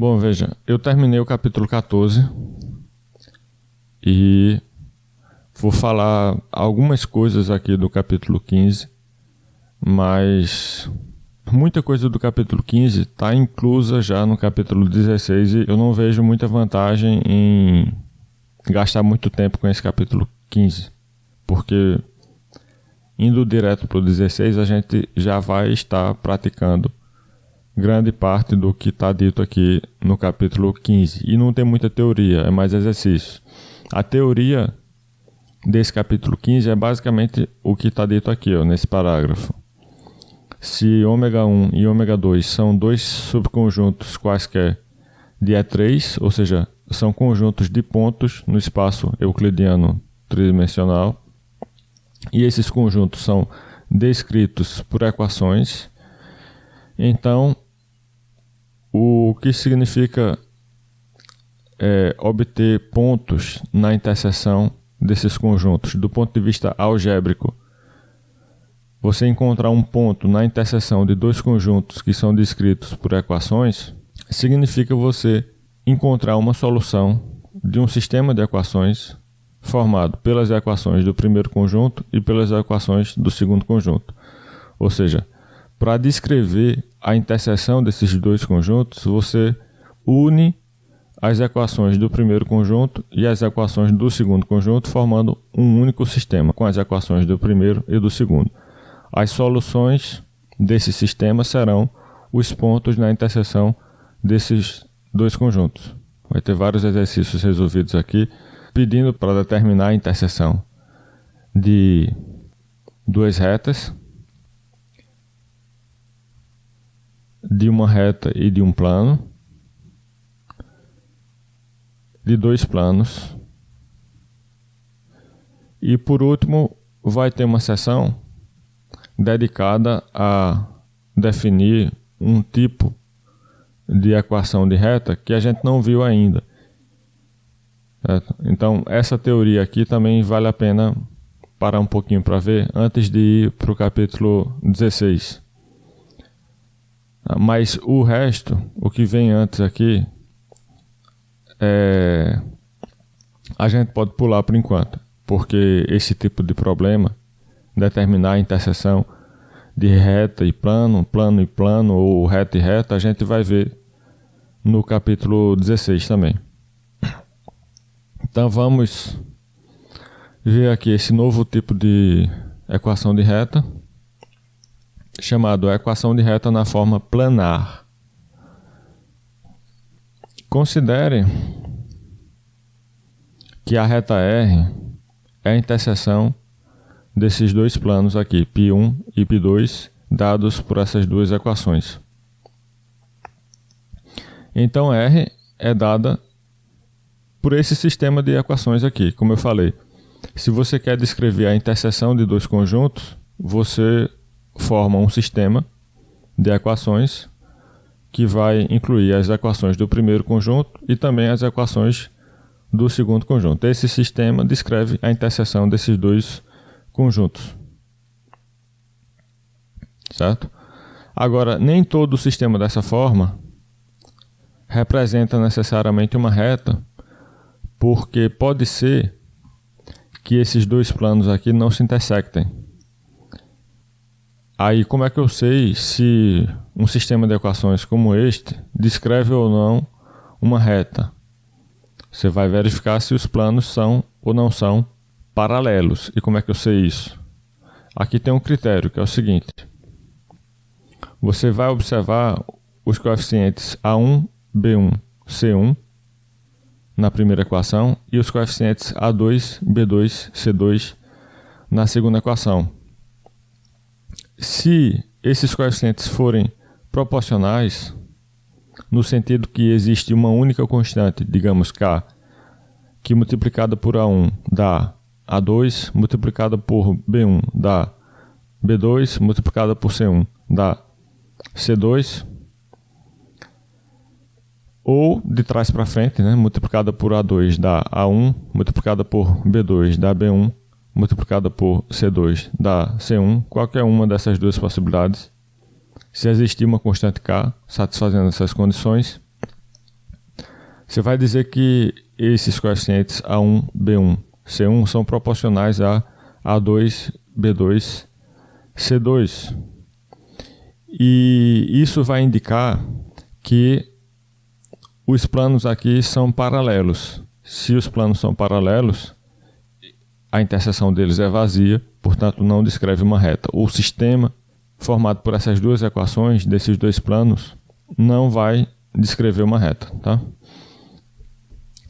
Bom, veja, eu terminei o capítulo 14 e vou falar algumas coisas aqui do capítulo 15, mas muita coisa do capítulo 15 está inclusa já no capítulo 16 e eu não vejo muita vantagem em gastar muito tempo com esse capítulo 15, porque indo direto para o 16 a gente já vai estar praticando grande parte do que está dito aqui no capítulo 15. E não tem muita teoria, é mais exercício. A teoria desse capítulo 15 é basicamente o que está dito aqui, ó, nesse parágrafo. Se ômega 1 e ômega 2 são dois subconjuntos quaisquer de E3, ou seja, são conjuntos de pontos no espaço euclidiano tridimensional, e esses conjuntos são descritos por equações, então o que significa obter pontos na interseção desses conjuntos do ponto de vista algébrico? Você encontrar um ponto na interseção de dois conjuntos que são descritos por equações significa você encontrar uma solução de um sistema de equações formado pelas equações do primeiro conjunto e pelas equações do segundo conjunto. Ou seja, para descrever a interseção desses dois conjuntos, você une as equações do primeiro conjunto e as equações do segundo conjunto, formando um único sistema, com as equações do primeiro e do segundo. As soluções desse sistema serão os pontos na interseção desses dois conjuntos. Vai ter vários exercícios resolvidos aqui, pedindo para determinar a interseção de duas retas, de uma reta e de um plano, de dois planos, e por último vai ter uma seção dedicada a definir um tipo de equação de reta que a gente não viu ainda. Certo? Então essa teoria aqui também vale a pena parar um pouquinho para ver antes de ir para o capítulo 16. Mas o resto, o que vem antes aqui, a gente pode pular por enquanto, porque esse tipo de problema, determinar a interseção de reta e plano, plano e plano, ou reta e reta, a gente vai ver no capítulo 16 também. Então vamos ver aqui esse novo tipo de equação de reta, chamado equação de reta na forma planar. Considere que a reta R é a interseção desses dois planos aqui, π1 e π2, dados por essas duas equações. Então R é dada por esse sistema de equações aqui, como eu falei. Se você quer descrever a interseção de dois conjuntos, você forma um sistema de equações que vai incluir as equações do primeiro conjunto e também as equações do segundo conjunto. Esse sistema descreve a interseção desses dois conjuntos. Certo? Agora, nem todo o sistema dessa forma representa necessariamente uma reta, porque pode ser que esses dois planos aqui não se intersectem. Aí, como é que eu sei se um sistema de equações como este descreve ou não uma reta? Você vai verificar se os planos são ou não são paralelos. E como é que eu sei isso? Aqui tem um critério, que é o seguinte. Você vai observar os coeficientes A1, B1, C1 na primeira equação e os coeficientes A2, B2, C2 na segunda equação. Se esses coeficientes forem proporcionais, no sentido que existe uma única constante, digamos K, que multiplicada por A1 dá A2, multiplicada por B1 dá B2, multiplicada por C1 dá C2, ou de trás para frente, né, multiplicada por A2 dá A1, multiplicada por B2 dá B1, multiplicada por C2 dá C1, qualquer uma dessas duas possibilidades. Se existir uma constante K satisfazendo essas condições, Você vai dizer que esses coeficientes A1, B1, C1 são proporcionais a A2, B2, C2. E isso vai indicar que os planos aqui são paralelos. Se os planos são paralelos, a interseção deles é vazia, portanto não descreve uma reta. O sistema formado por essas duas equações, desses dois planos, não vai descrever uma reta, tá?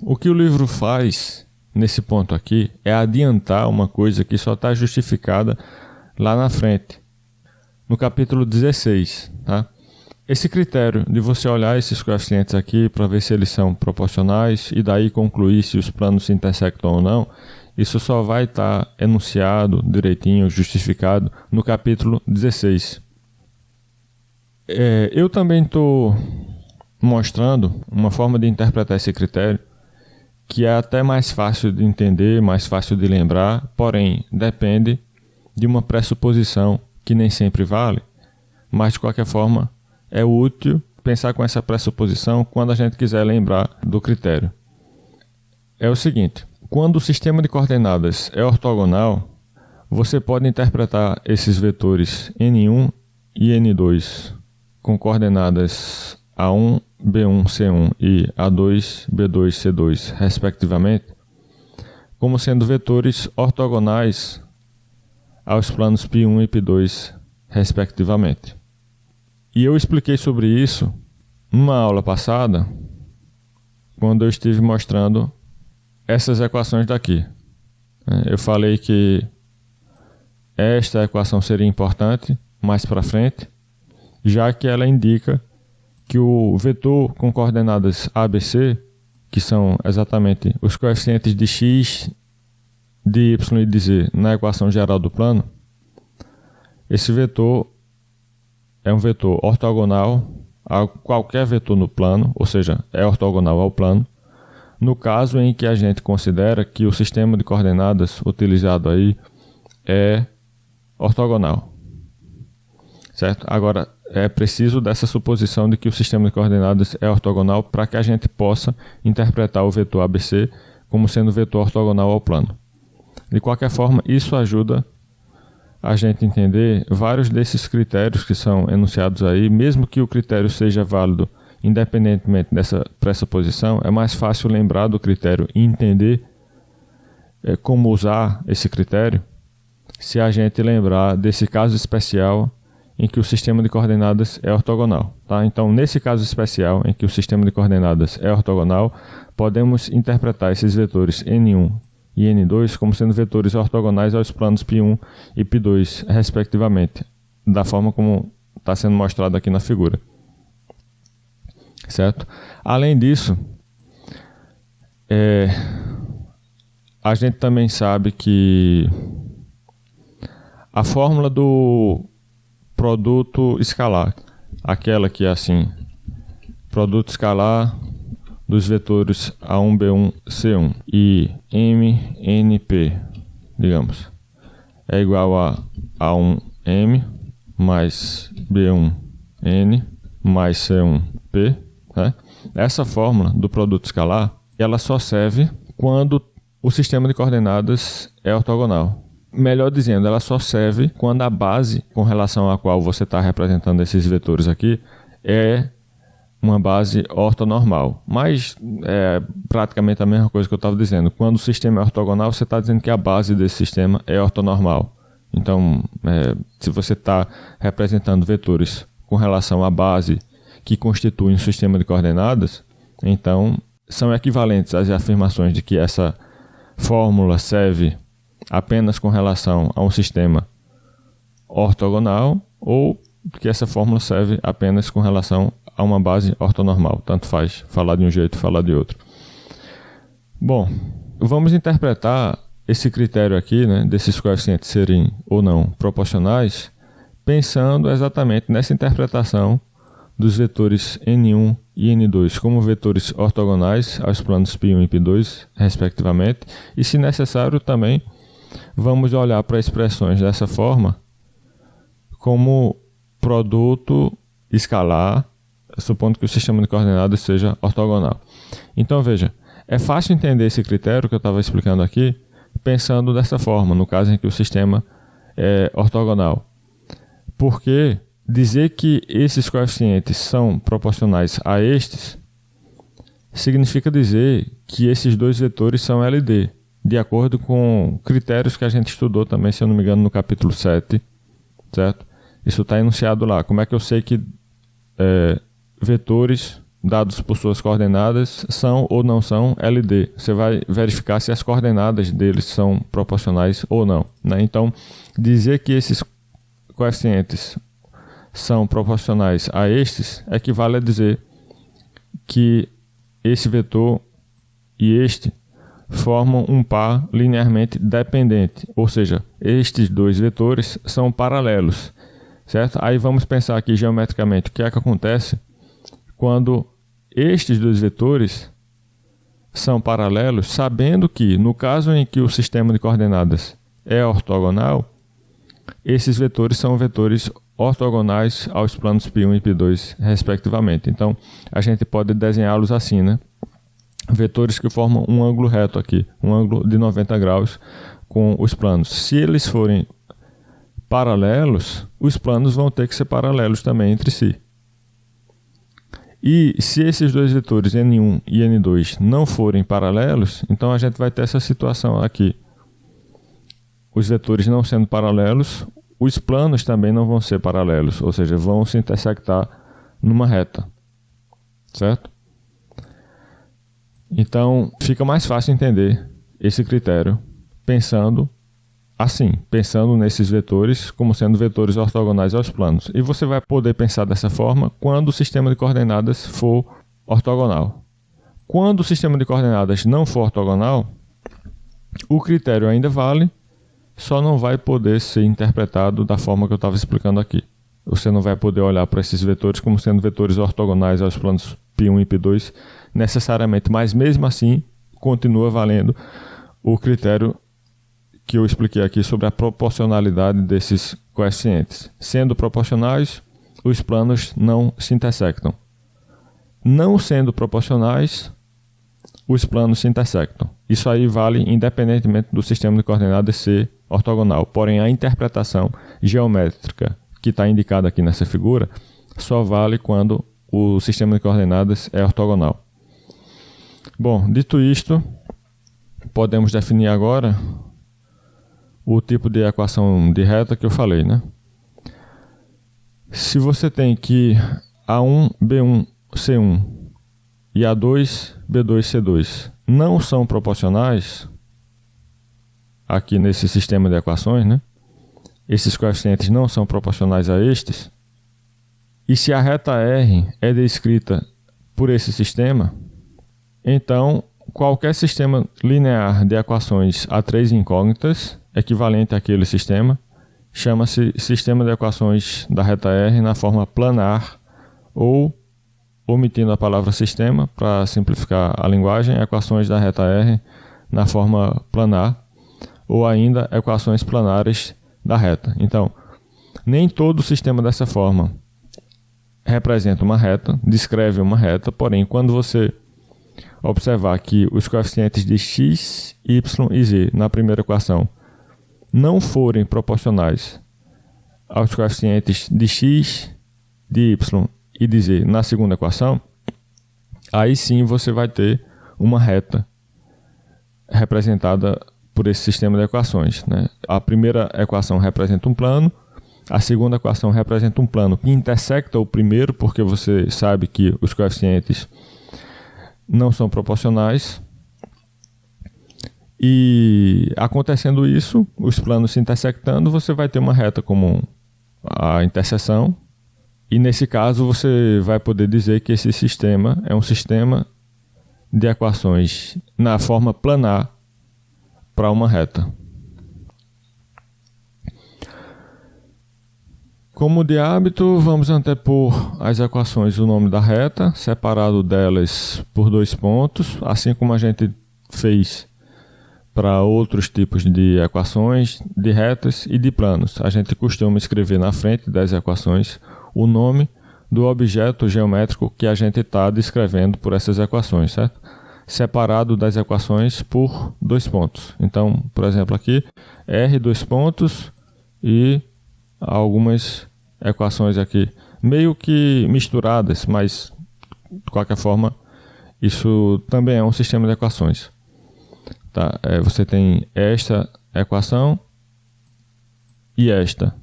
O que o livro faz nesse ponto aqui é adiantar uma coisa que só está justificada lá na frente, no capítulo 16. Tá? Esse critério de você olhar esses coeficientes aqui para ver se eles são proporcionais e daí concluir se os planos se intersectam ou não, isso só vai estar enunciado direitinho, justificado no capítulo 16. Eu também estou mostrando uma forma de interpretar esse critério que é até mais fácil de entender, mais fácil de lembrar, porém depende de uma pressuposição que nem sempre vale, mas de qualquer forma é útil pensar com essa pressuposição quando a gente quiser lembrar do critério. É o seguinte, quando o sistema de coordenadas é ortogonal, você pode interpretar esses vetores N1 e N2 com coordenadas A1, B1, C1 e A2, B2, C2, respectivamente, como sendo vetores ortogonais aos planos π1 e π2, respectivamente. E eu expliquei sobre isso numa aula passada, quando eu estive mostrando essas equações daqui. Eu falei que esta equação seria importante mais para frente, já que ela indica que o vetor com coordenadas ABC, que são exatamente os coeficientes de x, de y e de z na equação geral do plano, esse vetor é um vetor ortogonal a qualquer vetor no plano, ou seja, é ortogonal ao plano, no caso em que a gente considera que o sistema de coordenadas utilizado aí é ortogonal. Certo? Agora, é preciso dessa suposição de que o sistema de coordenadas é ortogonal para que a gente possa interpretar o vetor ABC como sendo vetor ortogonal ao plano. De qualquer forma, isso ajuda a gente entender vários desses critérios que são enunciados aí, mesmo que o critério seja válido independentemente dessa pressuposição, é mais fácil lembrar do critério e entender como usar esse critério se a gente lembrar desse caso especial em que o sistema de coordenadas é ortogonal. Tá? Então, nesse caso especial em que o sistema de coordenadas é ortogonal, podemos interpretar esses vetores N1 e N2 como sendo vetores ortogonais aos planos π1 e π2, respectivamente, da forma como está sendo mostrado aqui na figura. Certo? Além disso, a gente também sabe que a fórmula do produto escalar, aquela que é assim, produto escalar dos vetores A1, B1, C1 e MNP, digamos, é igual a A1M mais B1N mais C1P. Né? Essa fórmula do produto escalar, ela só serve quando o sistema de coordenadas é ortogonal. Melhor dizendo, ela só serve quando a base com relação à qual você está representando esses vetores aqui é uma base ortonormal. Mas é praticamente a mesma coisa que eu estava dizendo. Quando o sistema é ortogonal, você está dizendo que a base desse sistema é ortonormal. Então, se você está representando vetores com relação à base que constituem um sistema de coordenadas, então são equivalentes às afirmações de que essa fórmula serve apenas com relação a um sistema ortogonal ou que essa fórmula serve apenas com relação a uma base ortonormal. Tanto faz falar de um jeito ou falar de outro. Bom, vamos interpretar esse critério aqui, né, desses coeficientes serem ou não proporcionais, pensando exatamente nessa interpretação dos vetores N1 e N2 como vetores ortogonais aos planos π1 e π2, respectivamente, e, se necessário, também vamos olhar para expressões dessa forma como produto escalar supondo que o sistema de coordenadas seja ortogonal. Então veja, é fácil entender esse critério que eu estava explicando aqui, pensando dessa forma, no caso em que o sistema é ortogonal. Porque dizer que esses coeficientes são proporcionais a estes significa dizer que esses dois vetores são LD, de acordo com critérios que a gente estudou também, se eu não me engano, no capítulo 7, certo? Isso está enunciado lá. Como é que eu sei que vetores dados por suas coordenadas são ou não são LD? Você vai verificar se as coordenadas deles são proporcionais ou não, né? Então, dizer que esses coeficientes são proporcionais a estes equivale a dizer que esse vetor e este formam um par linearmente dependente, ou seja, estes dois vetores são paralelos, certo? Aí vamos pensar aqui geometricamente o que é que acontece quando estes dois vetores são paralelos, sabendo que no caso em que o sistema de coordenadas é ortogonal, esses vetores são vetores ortogonais aos planos π1 e π2, respectivamente. Então, a gente pode desenhá-los assim, né? Vetores que formam um ângulo reto aqui, um ângulo de 90 graus com os planos. Se eles forem paralelos, os planos vão ter que ser paralelos também entre si. E se esses dois vetores, N1 e N2, não forem paralelos, então a gente vai ter essa situação aqui. Os vetores não sendo paralelos, os planos também não vão ser paralelos, ou seja, vão se intersectar numa reta, certo? Então, fica mais fácil entender esse critério pensando assim, pensando nesses vetores como sendo vetores ortogonais aos planos. E você vai poder pensar dessa forma quando o sistema de coordenadas for ortogonal. Quando o sistema de coordenadas não for ortogonal, o critério ainda vale, só não vai poder ser interpretado da forma que eu estava explicando aqui. Você não vai poder olhar para esses vetores como sendo vetores ortogonais aos planos π1 e π2 necessariamente, mas mesmo assim continua valendo o critério que eu expliquei aqui sobre a proporcionalidade desses coeficientes. Sendo proporcionais, os planos não se intersectam. Não sendo proporcionais, os planos se intersectam. Isso aí vale independentemente do sistema de coordenadas ser ortogonal. Porém, a interpretação geométrica que está indicada aqui nessa figura só vale quando o sistema de coordenadas é ortogonal. Bom, dito isto, podemos definir agora o tipo de equação de reta que eu falei, né? Se você tem que A1, B1, C1 e A2, B2, C2 não são proporcionais, aqui nesse sistema de equações, né? Esses coeficientes não são proporcionais a estes, e se a reta R é descrita por esse sistema, então qualquer sistema linear de equações a três incógnitas equivalente àquele sistema chama-se sistema de equações da reta R na forma planar, ou, omitindo a palavra sistema para simplificar a linguagem, equações da reta R na forma planar, ou ainda equações planares da reta. Então, nem todo sistema dessa forma representa uma reta, descreve uma reta, porém, quando você observar que os coeficientes de x, y e z na primeira equação não forem proporcionais aos coeficientes de x, de y e de z na segunda equação, aí sim você vai ter uma reta representada por esse sistema de equações, né? A primeira equação representa um plano, a segunda equação representa um plano que intersecta o primeiro, porque você sabe que os coeficientes não são proporcionais. E acontecendo isso, os planos se intersectando, você vai ter uma reta comum à interseção. E nesse caso você vai poder dizer que esse sistema é um sistema de equações na forma planar para uma reta. Como de hábito, vamos antepor as equações o nome da reta, separado delas por 2 pontos, assim como a gente fez para outros tipos de equações, de retas e de planos. A gente costuma escrever na frente das equações o nome do objeto geométrico que a gente está descrevendo por essas equações, certo? Separado das equações por 2 pontos. Então, por exemplo, aqui, R 2 pontos e algumas equações aqui, meio que misturadas, mas de qualquer forma, isso também é um sistema de equações. Tá? Você tem esta equação e esta.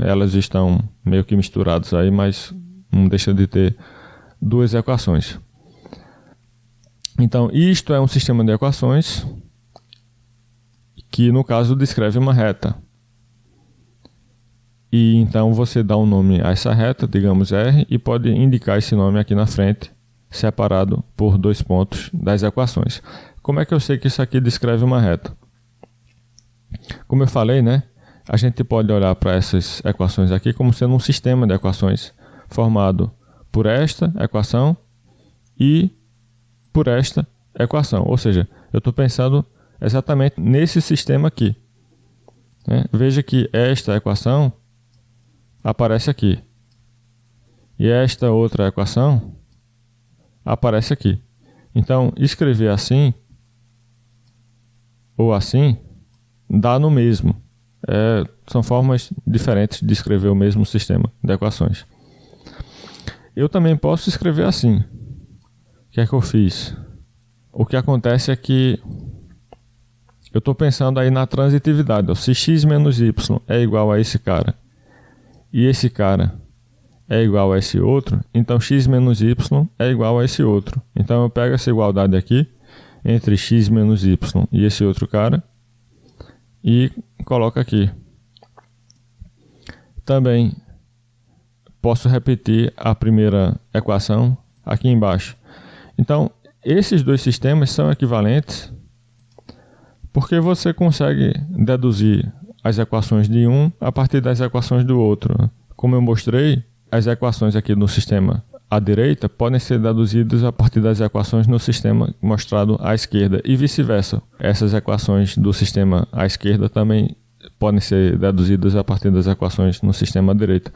Elas estão meio que misturadas aí, mas não deixa de ter 2 equações. Então, isto é um sistema de equações que, no caso, descreve uma reta. E então você dá um nome a essa reta, digamos R, e pode indicar esse nome aqui na frente, separado por 2 pontos das equações. Como é que eu sei que isso aqui descreve uma reta? Como eu falei, né? A gente pode olhar para essas equações aqui como sendo um sistema de equações formado por esta equação e por esta equação. Ou seja, eu estou pensando exatamente nesse sistema aqui. Veja que esta equação aparece aqui. E esta outra equação aparece aqui. Então, escrever assim ou assim dá no mesmo. São formas diferentes de escrever o mesmo sistema de equações. Eu também posso escrever assim. O que é que eu fiz? O que acontece é que eu estou pensando aí na transitividade. Se x menos y é igual a esse cara e esse cara é igual a esse outro, então x menos y é igual a esse outro. Então eu pego essa igualdade aqui entre x menos y e esse outro cara e coloco aqui. Também posso repetir a primeira equação aqui embaixo. Então, esses 2 sistemas são equivalentes porque você consegue deduzir as equações de um a partir das equações do outro. Como eu mostrei, as equações aqui no sistema à direita podem ser deduzidas a partir das equações no sistema mostrado à esquerda e vice-versa. Essas equações do sistema à esquerda também podem ser deduzidas a partir das equações no sistema à direita.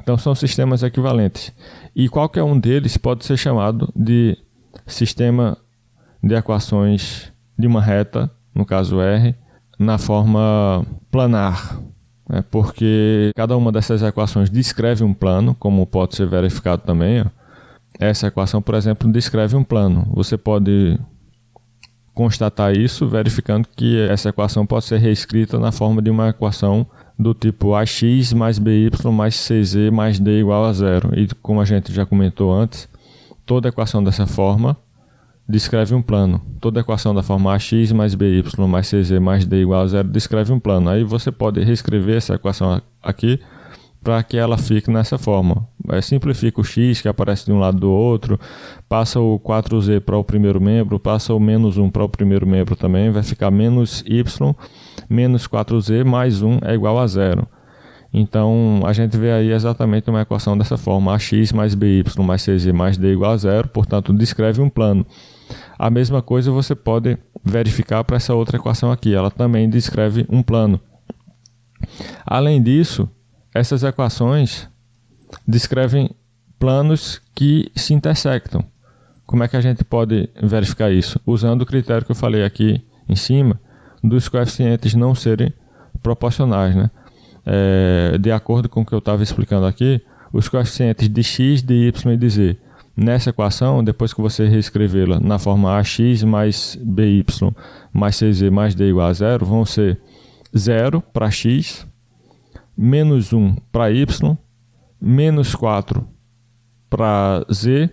Então são sistemas equivalentes. E qualquer um deles pode ser chamado de sistema de equações de uma reta, no caso R, na forma planar. Porque cada uma dessas equações descreve um plano, como pode ser verificado também. Essa equação, por exemplo, descreve um plano. Você pode constatar isso verificando que essa equação pode ser reescrita na forma de uma equação do tipo ax mais by mais cz mais d igual a 0. E como a gente já comentou antes, toda equação dessa forma descreve um plano. Toda equação da forma ax mais by mais cz mais d igual a 0 descreve um plano. Aí você pode reescrever essa equação aqui para que ela fique nessa forma. Simplifica o x que aparece de um lado do outro, passa o 4z para o primeiro membro, passa o menos 1 para o primeiro membro também, vai ficar menos y menos 4z mais 1 é igual a 0. Então, a gente vê aí exatamente uma equação dessa forma, ax mais by mais cz mais d igual a 0, portanto, descreve um plano. A mesma coisa você pode verificar para essa outra equação aqui, ela também descreve um plano. Além disso, essas equações descrevem planos que se intersectam. Como é que a gente pode verificar isso? Usando o critério que eu falei aqui em cima, dos coeficientes não serem proporcionais, né? De acordo com o que eu estava explicando aqui, os coeficientes de x, de y e de z. Nessa equação, depois que você reescrevê-la na forma ax mais by mais cz mais d igual a 0, vão ser 0 para x, menos 1 para y, menos 4 para z,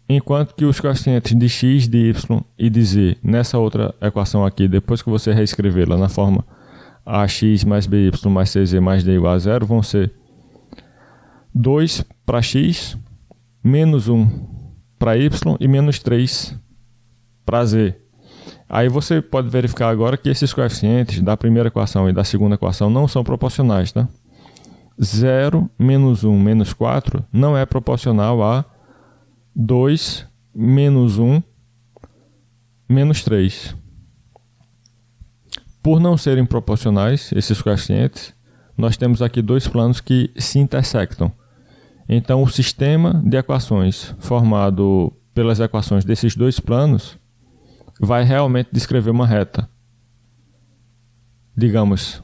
enquanto que os coeficientes de x, de y e de z, nessa outra equação aqui, depois que você reescrevê-la na forma ax mais by mais cz mais d igual a 0, vão ser 2 para x, menos 1 para y e menos 3 para z. Aí você pode verificar agora que esses coeficientes da primeira equação e da segunda equação não são proporcionais, tá? 0 menos 1 menos 4 não é proporcional a 2 menos 1 menos 3. Por não serem proporcionais, esses coeficientes, nós temos aqui dois planos que se intersectam. Então, o sistema de equações formado pelas equações desses dois planos vai realmente descrever uma reta. Digamos,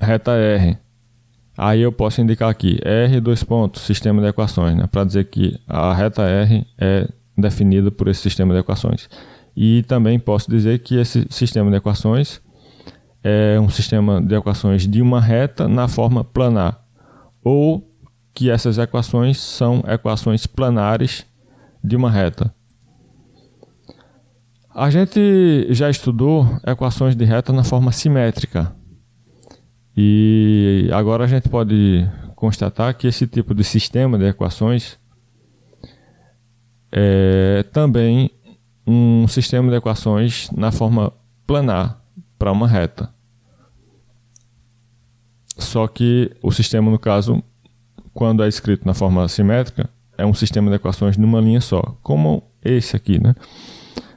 reta R. Aí eu posso indicar aqui R, dois pontos, sistema de equações, né, para dizer que a reta R é definida por esse sistema de equações. E também posso dizer que esse sistema de equações é um sistema de equações de uma reta na forma planar, ou que essas equações são equações planares de uma reta. A gente já estudou equações de reta na forma simétrica. E agora a gente pode constatar que esse tipo de sistema de equações é também um sistema de equações na forma planar para uma reta. Só que o sistema, no caso, quando é escrito na forma simétrica, é um sistema de equações numa linha só, como esse aqui, né?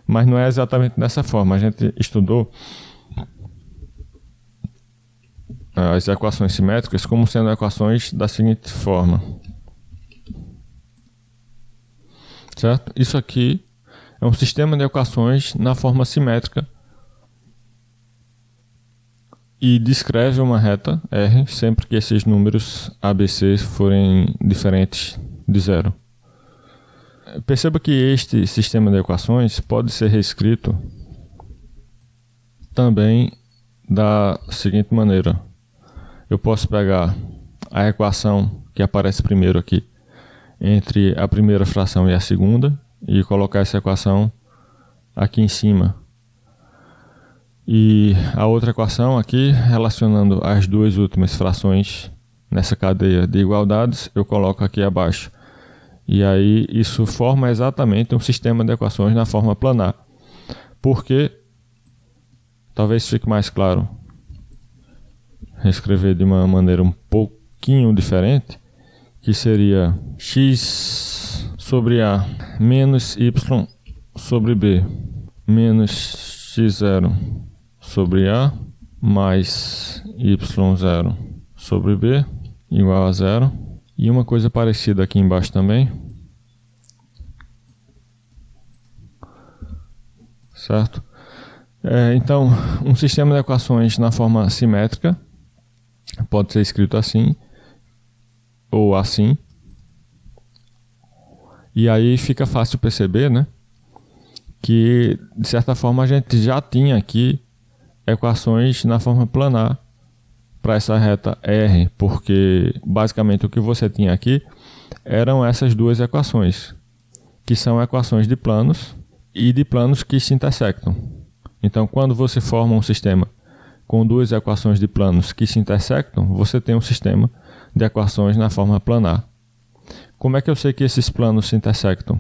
Mas não é exatamente dessa forma. A gente estudou as equações simétricas como sendo equações da seguinte forma. Certo? Isso aqui é um sistema de equações na forma simétrica e descreve uma reta R sempre que esses números ABC forem diferentes de zero. Perceba que este sistema de equações pode ser reescrito também da seguinte maneira. Eu posso pegar a equação que aparece primeiro aqui entre a primeira fração e a segunda e colocar essa equação aqui em cima. E a outra equação aqui, relacionando as duas últimas frações nessa cadeia de igualdades, eu coloco aqui abaixo. E aí isso forma exatamente um sistema de equações na forma planar. Porque, talvez fique mais claro, reescrever de uma maneira um pouquinho diferente, que seria x sobre a menos y sobre b menos x0 sobre a mais y0 sobre b igual a zero. E uma coisa parecida aqui embaixo também. Certo? Então, um sistema de equações na forma simétrica pode ser escrito assim ou assim. E aí fica fácil perceber, né, que de certa forma a gente já tinha aqui equações na forma planar para essa reta R, porque basicamente o que você tinha aqui eram essas duas equações, que são equações de planos e de planos que se intersectam. Então, quando você forma um sistema com duas equações de planos que se intersectam, você tem um sistema de equações na forma planar. Como é que eu sei que esses planos se intersectam?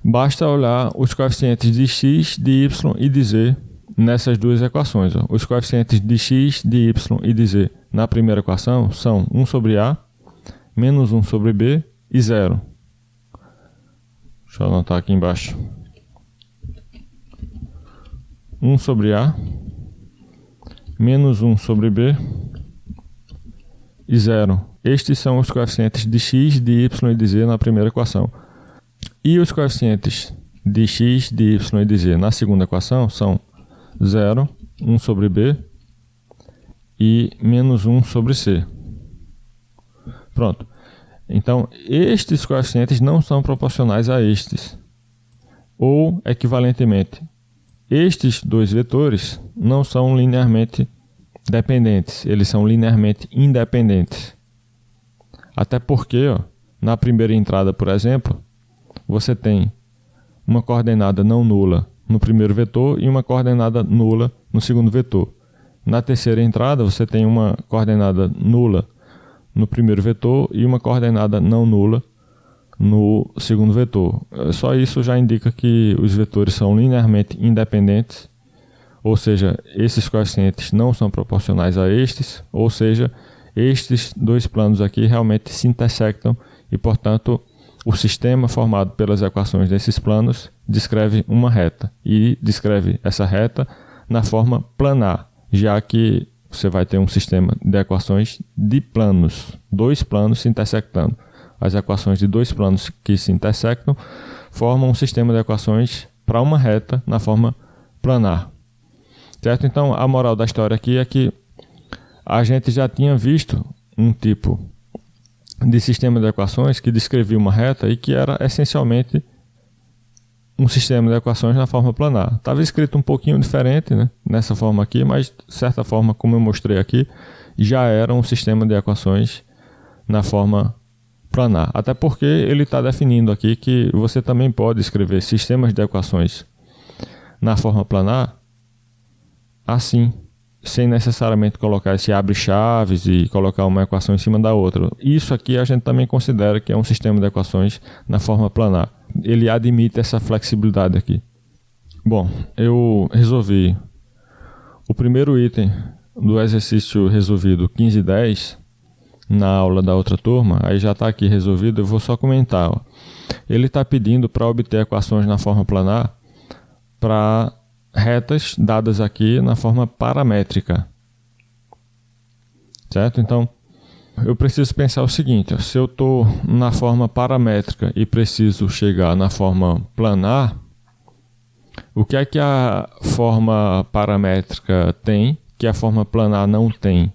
Basta olhar os coeficientes de x, de y e de z nessas duas equações. Os coeficientes de x, de y e de z na primeira equação são 1 sobre a, menos 1 sobre b e 0. Deixa eu anotar aqui embaixo. 1 sobre a, menos 1 sobre b e 0. Estes são os coeficientes de x, de y e de z na primeira equação. E os coeficientes de x, de y e de z na segunda equação são 0, 1 sobre b e menos 1 sobre c. Pronto. Então, estes coeficientes não são proporcionais a estes. Ou, equivalentemente, estes dois vetores não são linearmente dependentes. Eles são linearmente independentes. Até porque, na primeira entrada, por exemplo, você tem uma coordenada não nula no primeiro vetor e uma coordenada nula no segundo vetor. Na terceira entrada, você tem uma coordenada nula no primeiro vetor e uma coordenada não nula no segundo vetor. Só isso já indica que os vetores são linearmente independentes, ou seja, esses coeficientes não são proporcionais a estes, ou seja, estes dois planos aqui realmente se intersectam e, portanto, o sistema formado pelas equações desses planos descreve uma reta e descreve essa reta na forma planar, já que você vai ter um sistema de equações de planos, dois planos se intersectando. As equações de dois planos que se intersectam formam um sistema de equações para uma reta na forma planar. Certo? Então, a moral da história aqui é que a gente já tinha visto um tipo de sistema de equações que descrevia uma reta e que era essencialmente um sistema de equações na forma planar. Estava escrito um pouquinho diferente, né, nessa forma aqui, mas de certa forma, como eu mostrei aqui, já era um sistema de equações na forma planar. Até porque ele está definindo aqui que você também pode escrever sistemas de equações na forma planar assim, sem necessariamente colocar esse abre-chaves e colocar uma equação em cima da outra. Isso aqui a gente também considera que é um sistema de equações na forma planar. Ele admite essa flexibilidade aqui. Bom, eu resolvi o primeiro item do exercício resolvido 1510 na aula da outra turma, aí já está aqui resolvido, eu vou só comentar. Ó. Ele está pedindo para obter equações na forma planar para retas dadas aqui na forma paramétrica. Certo? Então, eu preciso pensar o seguinte, ó, se eu estou na forma paramétrica e preciso chegar na forma planar, o que é que a forma paramétrica tem que a forma planar não tem?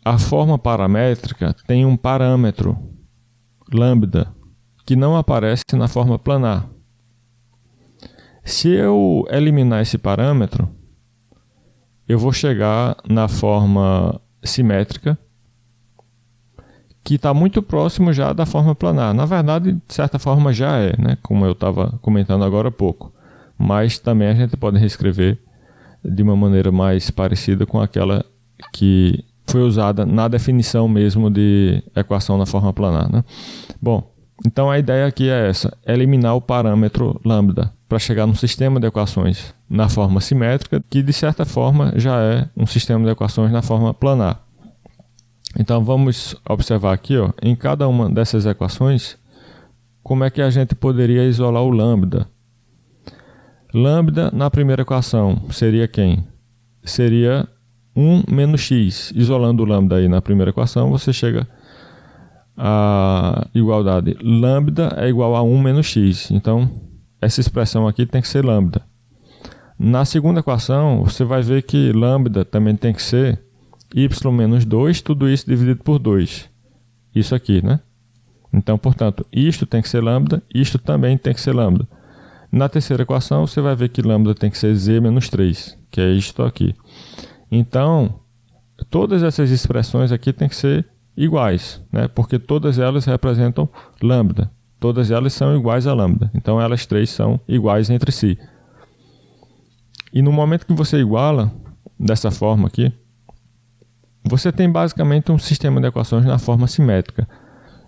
A forma paramétrica tem um parâmetro, lambda, que não aparece na forma planar. Se eu eliminar esse parâmetro, eu vou chegar na forma simétrica, que está muito próximo já da forma planar. Na verdade, de certa forma já é, né? Como eu estava comentando agora há pouco. Mas também a gente pode reescrever de uma maneira mais parecida com aquela que foi usada na definição mesmo de equação na forma planar, né? Bom, então a ideia aqui é essa, eliminar o parâmetro lambda para chegar num sistema de equações na forma simétrica, que de certa forma já é um sistema de equações na forma planar. Então vamos observar aqui, ó, em cada uma dessas equações, como é que a gente poderia isolar o lambda. Lambda na primeira equação seria quem? Seria 1 menos x. Isolando o lambda aí na primeira equação, você chega à igualdade. Lambda é igual a 1 menos x. Então, essa expressão aqui tem que ser lambda. Na segunda equação, você vai ver que lambda também tem que ser y menos 2, tudo isso dividido por 2. Isso aqui, né? Então, portanto, isto tem que ser lambda, isto também tem que ser lambda. Na terceira equação, você vai ver que lambda tem que ser z menos 3, que é isto aqui. Então, todas essas expressões aqui têm que ser iguais, né? Porque todas elas representam lambda. Todas elas são iguais a lambda. Então, elas três são iguais entre si. E no momento que você iguala, dessa forma aqui, você tem basicamente um sistema de equações na forma simétrica.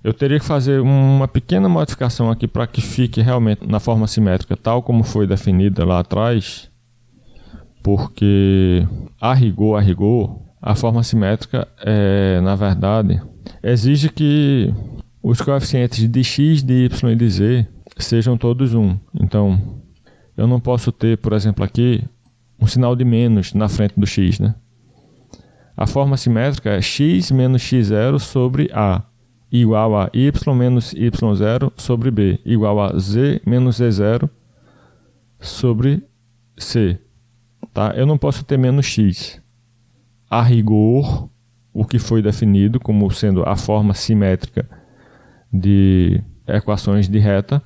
Eu teria que fazer uma pequena modificação aqui para que fique realmente na forma simétrica, tal como foi definida lá atrás, porque a rigor, a forma simétrica, na verdade, exige que os coeficientes de x, de y e de z sejam todos 1. Então, eu não posso ter, por exemplo, aqui, um sinal de menos na frente do x, né? A forma simétrica é x menos x0 sobre a, igual a y menos y0 sobre b, igual a z menos z0 sobre c. Tá? Eu não posso ter menos x. A rigor, o que foi definido como sendo a forma simétrica de equações de reta,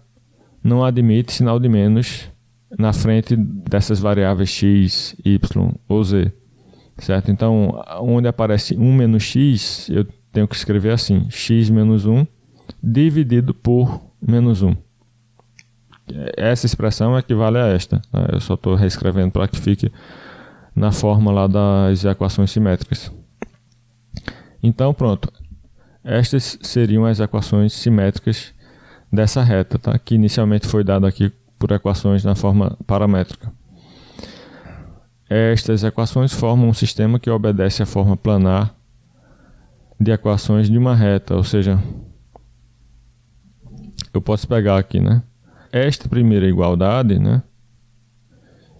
não admite sinal de menos na frente dessas variáveis x, y ou z. Certo? Então, onde aparece 1 menos x, eu tenho que escrever assim, x menos 1 dividido por menos 1. Essa expressão equivale a esta. Tá? Eu só estou reescrevendo para que fique na forma lá das equações simétricas. Então, pronto. Estas seriam as equações simétricas dessa reta, tá? Que inicialmente foi dada aqui por equações na forma paramétrica. Estas equações formam um sistema que obedece à forma planar de equações de uma reta, ou seja, eu posso pegar aqui, né? Esta primeira igualdade, né?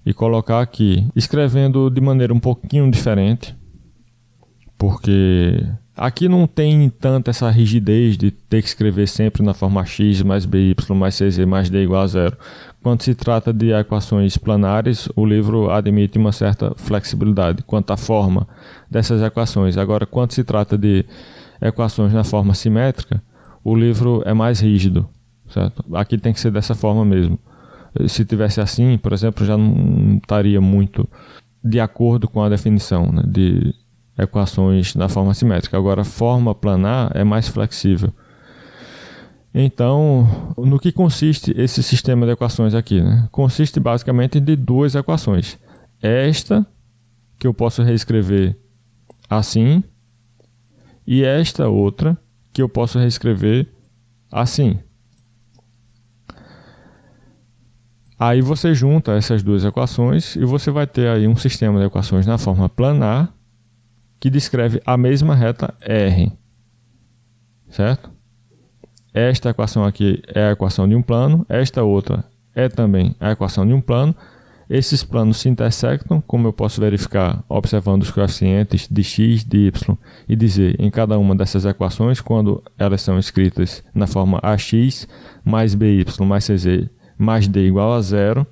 e colocar aqui, escrevendo de maneira um pouquinho diferente, porque aqui não tem tanta essa rigidez de ter que escrever sempre na forma x mais by mais cz mais d igual a zero. Quando se trata de equações planares, o livro admite uma certa flexibilidade quanto à forma dessas equações. Agora, quando se trata de equações na forma simétrica, o livro é mais rígido, certo? Aqui tem que ser dessa forma mesmo. Se tivesse assim, por exemplo, já não estaria muito de acordo com a definição, né, de equações na forma simétrica. Agora, forma planar é mais flexível. Então, no que consiste esse sistema de equações aqui, né? Consiste basicamente de duas equações. Esta, que eu posso reescrever assim, e esta outra, que eu posso reescrever assim. Aí você junta essas duas equações e você vai ter aí um sistema de equações na forma planar que descreve a mesma reta R, certo? Esta equação aqui é a equação de um plano, esta outra é também a equação de um plano. Esses planos se intersectam, como eu posso verificar observando os coeficientes de x, de y e de z em cada uma dessas equações, quando elas são escritas na forma ax mais by mais cz mais d igual a zero,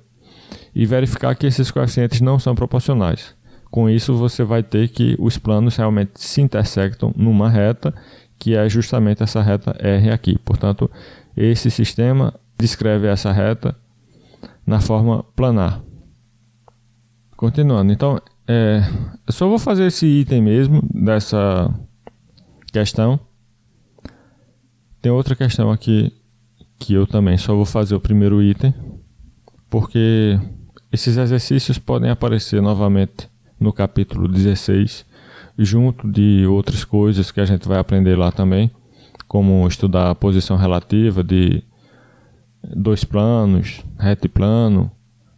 e verificar que esses coeficientes não são proporcionais. Com isso, você vai ter que os planos realmente se intersectam numa reta, que é justamente essa reta R aqui. Portanto, esse sistema descreve essa reta na forma planar. Continuando, então, eu só vou fazer esse item mesmo dessa questão. Tem outra questão aqui que eu também só vou fazer o primeiro item, porque esses exercícios podem aparecer novamente no capítulo 16, junto de outras coisas que a gente vai aprender lá também, como estudar a posição relativa de dois planos, reta e plano,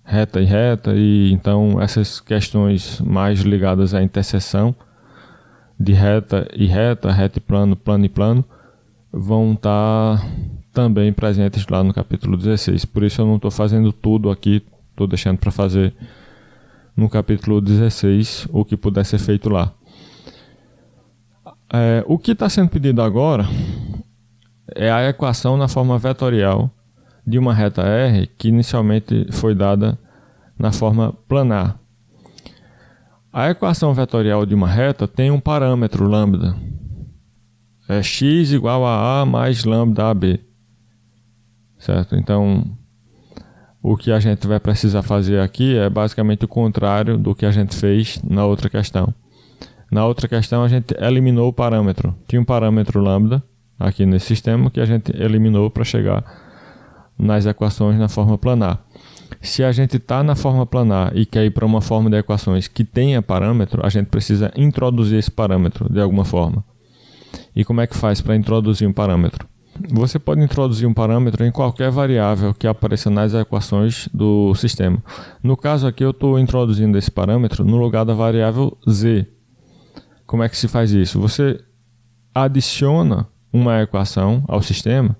reta e reta, e então essas questões mais ligadas à interseção de reta e reta, reta e plano, plano e plano, vão estar também presentes lá no capítulo 16. Por isso eu não estou fazendo tudo aqui, estou deixando para fazer no capítulo 16 o que puder ser feito lá. O que está sendo pedido agora é a equação na forma vetorial de uma reta R que inicialmente foi dada na forma planar. A equação vetorial de uma reta tem um parâmetro lambda. É x igual a A mais lambda AB. Certo? Então, o que a gente vai precisar fazer aqui é basicamente o contrário do que a gente fez na outra questão. Na outra questão, a gente eliminou o parâmetro. Tinha um parâmetro lambda aqui nesse sistema que a gente eliminou para chegar nas equações na forma planar. Se a gente está na forma planar e quer ir para uma forma de equações que tenha parâmetro, a gente precisa introduzir esse parâmetro de alguma forma. E como é que faz para introduzir um parâmetro? Você pode introduzir um parâmetro em qualquer variável que apareça nas equações do sistema. No caso aqui, eu estou introduzindo esse parâmetro no lugar da variável z. Como é que se faz isso? Você adiciona uma equação ao sistema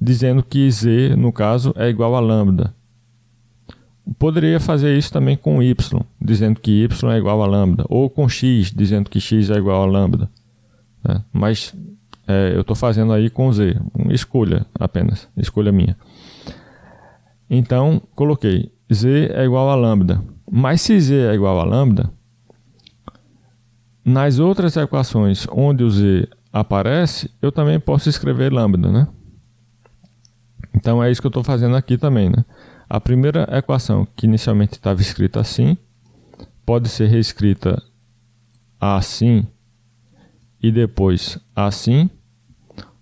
dizendo que z, no caso, é igual a lambda. Poderia fazer isso também com y, dizendo que y é igual a lambda, ou com x, dizendo que x é igual a lambda. Mas eu estou fazendo aí com z, uma escolha apenas, escolha minha. Então, coloquei z é igual a lambda. Mas se z é igual a lambda, nas outras equações onde o z aparece, eu também posso escrever lambda, né? Então é isso que eu estou fazendo aqui também, né? A primeira equação, que inicialmente estava escrita assim, pode ser reescrita assim e depois assim,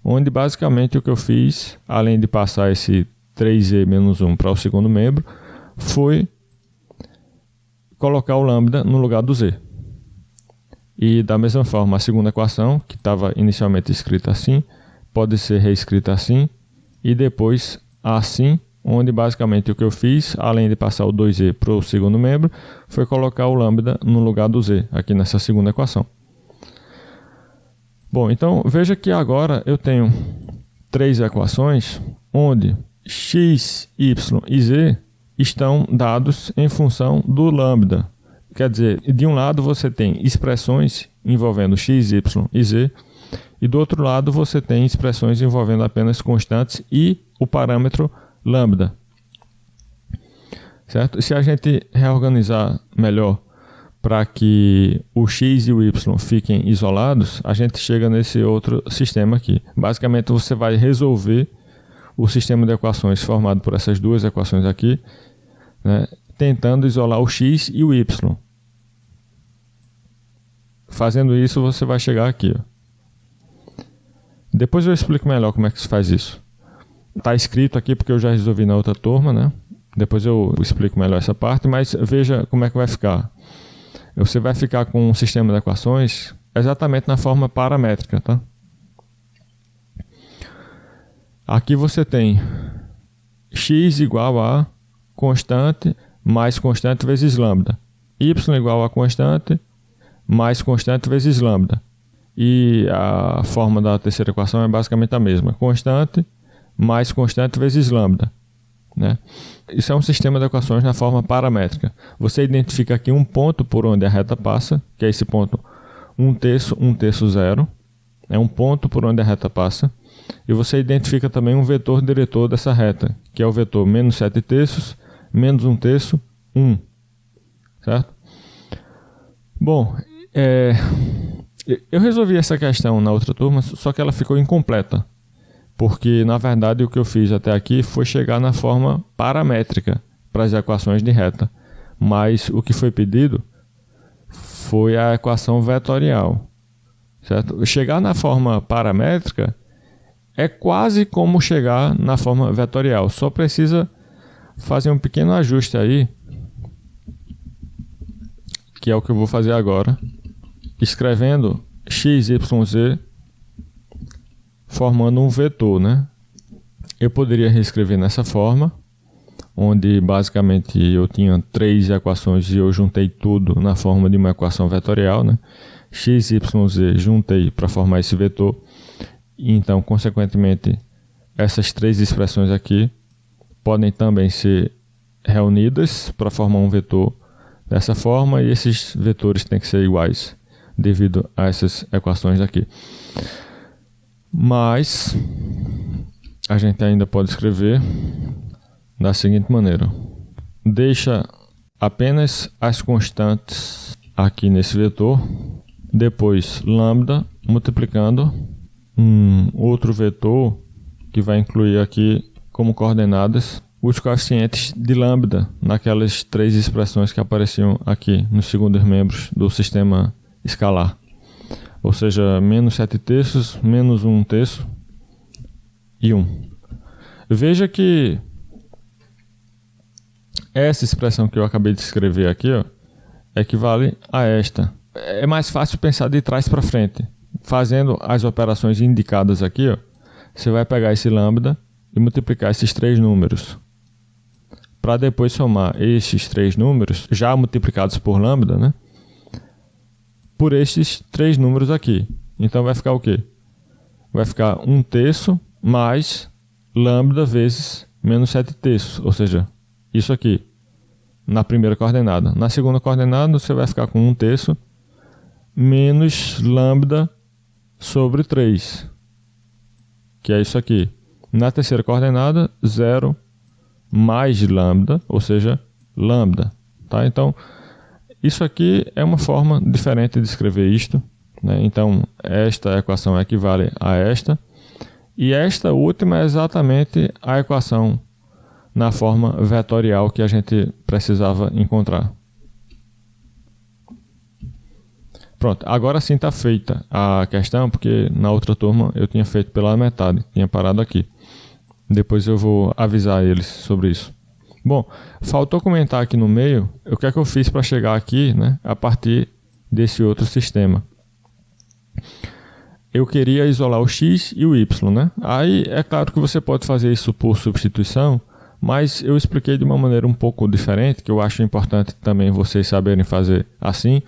onde basicamente o que eu fiz, além de passar esse 3z menos 1 para o segundo membro, foi colocar o lambda no lugar do z. E da mesma forma, a segunda equação, que estava inicialmente escrita assim, pode ser reescrita assim e depois assim, onde basicamente o que eu fiz, além de passar o 2z para o segundo membro, foi colocar o lambda no lugar do z, aqui nessa segunda equação. Bom, então veja que agora eu tenho três equações onde x, y e z estão dados em função do lambda. Quer dizer, de um lado você tem expressões envolvendo x, y e z, e do outro lado você tem expressões envolvendo apenas constantes e o parâmetro lambda. Certo? Se a gente reorganizar melhor para que o x e o y fiquem isolados, a gente chega nesse outro sistema aqui. Basicamente você vai resolver o sistema de equações formado por essas duas equações aqui, né, tentando isolar o x e o y. Fazendo isso, você vai chegar aqui. Ó. Depois eu explico melhor como é que se faz isso. Está escrito aqui porque eu já resolvi na outra turma, né? Depois eu explico melhor essa parte, mas veja como é que vai ficar. Você vai ficar com um sistema de equações exatamente na forma paramétrica, tá? Aqui você tem x igual a constante mais constante vezes lambda. Y igual a constante mais constante vezes lambda. E a forma da terceira equação é basicamente a mesma. Constante mais constante vezes lambda. Né? Isso é um sistema de equações na forma paramétrica. Você identifica aqui um ponto por onde a reta passa, que é esse ponto 1/3, 0. É um ponto por onde a reta passa. E você identifica também um vetor diretor dessa reta, que é o vetor menos 7/3, menos 1/3, 1. Certo? Bom, eu resolvi essa questão na outra turma, só que ela ficou incompleta. Porque, na verdade, o que eu fiz até aqui foi chegar na forma paramétrica para as equações de reta. Mas o que foi pedido foi a equação vetorial. Certo? Chegar na forma paramétrica é quase como chegar na forma vetorial. Só precisa fazer um pequeno ajuste aí, que é o que eu vou fazer agora. Escrevendo x, y, z formando um vetor, né? Eu poderia reescrever nessa forma, onde basicamente eu tinha 3 equações e eu juntei tudo na forma de uma equação vetorial, né? X, y, z juntei para formar esse vetor. E então, consequentemente, essas 3 expressões aqui podem também ser reunidas para formar um vetor dessa forma, e esses vetores têm que ser iguais devido a essas equações daqui. Mas a gente ainda pode escrever da seguinte maneira: deixa apenas as constantes aqui nesse vetor, depois lambda multiplicando um outro vetor que vai incluir aqui como coordenadas os coeficientes de lambda naquelas 3 expressões que apareciam aqui nos segundos membros do sistema escalar. Ou seja, menos 7/3, menos 1/3 e 1. Veja que essa expressão que eu acabei de escrever aqui, ó, equivale a esta. É mais fácil pensar de trás para frente. Fazendo as operações indicadas aqui, ó, você vai pegar esse lambda e multiplicar esses 3 números. Para depois somar esses 3 números, já multiplicados por lambda, né? Por estes 3 números aqui. Então vai ficar o quê? Vai ficar 1/3 mais lambda vezes menos 7/3, ou seja, isso aqui, na primeira coordenada. Na segunda coordenada você vai ficar com 1/3 menos lambda sobre 3, que é isso aqui. Na terceira coordenada, 0 mais lambda, ou seja, lambda. Tá? Então, isso aqui é uma forma diferente de escrever isto, né? Então, esta equação equivale a esta. E esta última é exatamente a equação na forma vetorial que a gente precisava encontrar. Pronto, agora sim está feita a questão, porque na outra turma eu tinha feito pela metade, tinha parado aqui. Depois eu vou avisar eles sobre isso. Bom, faltou comentar aqui no meio o que é que eu fiz para chegar aqui, né, a partir desse outro sistema. Eu queria isolar o x e o y, né? Aí é claro que você pode fazer isso por substituição, mas eu expliquei de uma maneira um pouco diferente, que eu acho importante também vocês saberem fazer assim,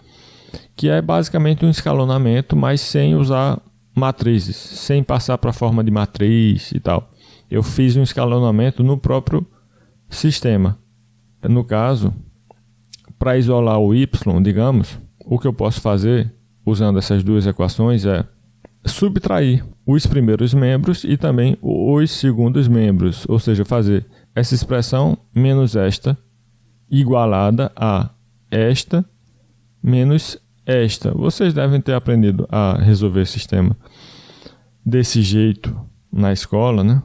que é basicamente um escalonamento, mas sem usar matrizes, sem passar para a forma de matriz e tal. Eu fiz um escalonamento no próprio sistema, no caso, para isolar o y, digamos, o que eu posso fazer usando essas duas equações é subtrair os primeiros membros e também os segundos membros, ou seja, fazer essa expressão menos esta igualada a esta menos esta. Vocês devem ter aprendido a resolver sistema desse jeito na escola, né?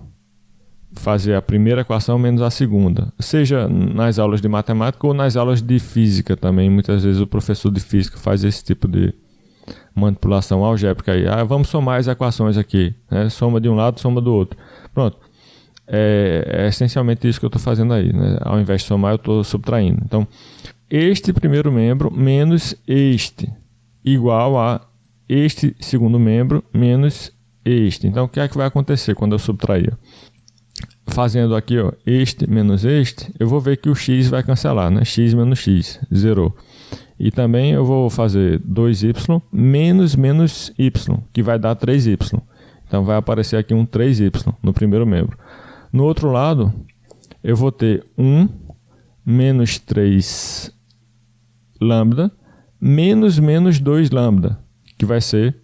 Fazer a primeira equação menos a segunda, seja nas aulas de matemática ou nas aulas de física também. Muitas vezes o professor de física faz esse tipo de manipulação algébrica aí. Vamos somar as equações aqui, né? Soma de um lado, soma do outro. Pronto. É essencialmente isso que eu estou fazendo aí, né? Ao invés de somar, eu estou subtraindo. Então, este primeiro membro menos este, igual a este segundo membro menos este. Então, o que é que vai acontecer quando eu subtrair? Fazendo aqui, ó, este menos este, eu vou ver que o x vai cancelar, né? X menos x, zerou. E também eu vou fazer 2y menos y, que vai dar 3y. Então, vai aparecer aqui um 3y no primeiro membro. No outro lado, eu vou ter 1 menos 3 lambda menos 2 lambda, que vai ser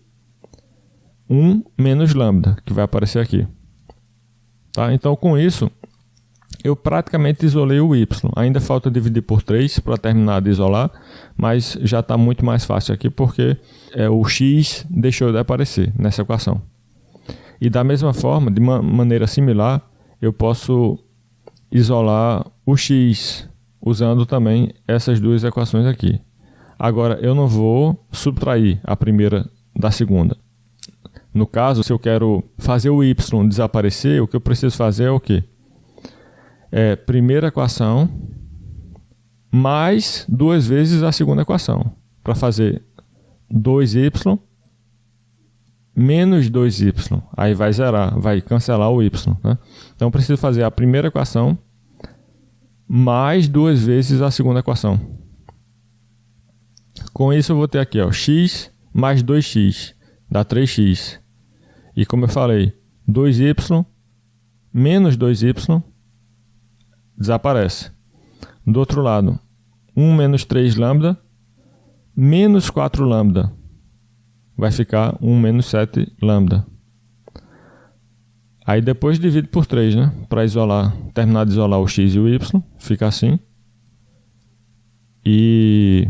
1 menos lambda, que vai aparecer aqui. Tá? Então, com isso, eu praticamente isolei o y. Ainda falta dividir por 3 para terminar de isolar, mas já está muito mais fácil aqui porque o x deixou de aparecer nessa equação. E da mesma forma, de maneira similar, eu posso isolar o x usando também essas duas equações aqui. Agora, eu não vou subtrair a primeira da segunda. No caso, se eu quero fazer o y desaparecer, o que eu preciso fazer é o quê? Primeira equação mais 2 vezes a segunda equação. Para fazer 2y menos 2y. Aí vai zerar, vai cancelar o y. Né? Então, eu preciso fazer a primeira equação mais 2 vezes a segunda equação. Com isso, eu vou ter aqui, ó, x mais 2x. Dá 3x. E como eu falei, 2y menos 2y desaparece. Do outro lado, 1 menos 3 lambda menos 4 lambda. Vai ficar 1 menos 7 lambda. Aí depois divide por 3, né? Para isolar, terminar de isolar o x e o y. Fica assim. E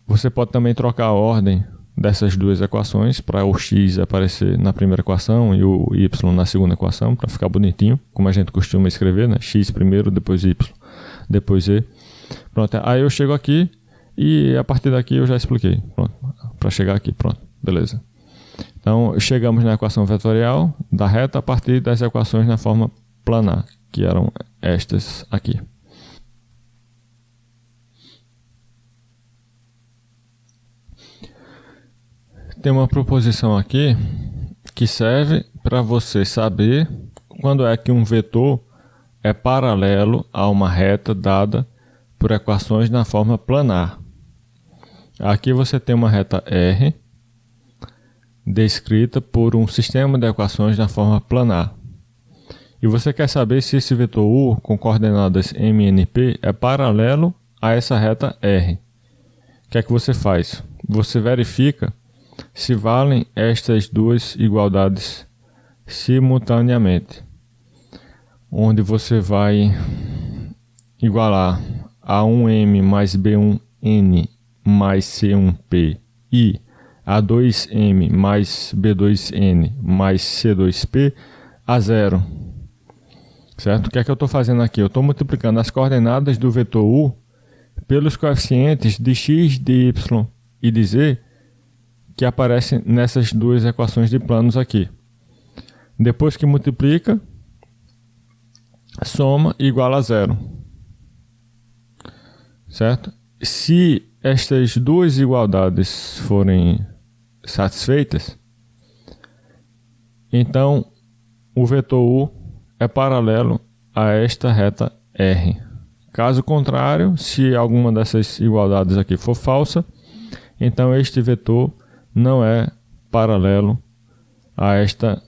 você pode também trocar a ordem dessas duas equações para o x aparecer na primeira equação e o y na segunda equação, para ficar bonitinho, como a gente costuma escrever, né? X primeiro, depois y, depois z. Pronto, aí eu chego aqui e a partir daqui eu já expliquei. Pronto, para chegar aqui, pronto, beleza. Então, chegamos na equação vetorial da reta a partir das equações na forma planar, que eram estas aqui. Tem uma proposição aqui que serve para você saber quando é que um vetor é paralelo a uma reta dada por equações na forma planar. Aqui você tem uma reta R descrita por um sistema de equações na forma planar. E você quer saber se esse vetor U com coordenadas MNP é paralelo a essa reta R. O que é que você faz? Você verifica se valem estas duas igualdades simultaneamente, onde você vai igualar A1M mais B1N mais C1P e A2M mais B2N mais C2P a zero. Certo? O que é que eu estou fazendo aqui? Eu estou multiplicando as coordenadas do vetor U pelos coeficientes de x, de y e de z que aparecem nessas duas equações de planos aqui. Depois que multiplica, soma igual a zero. Certo? Se estas duas igualdades forem satisfeitas, então o vetor U é paralelo a esta reta R. Caso contrário, se alguma dessas igualdades aqui for falsa, então este vetor não é paralelo a esta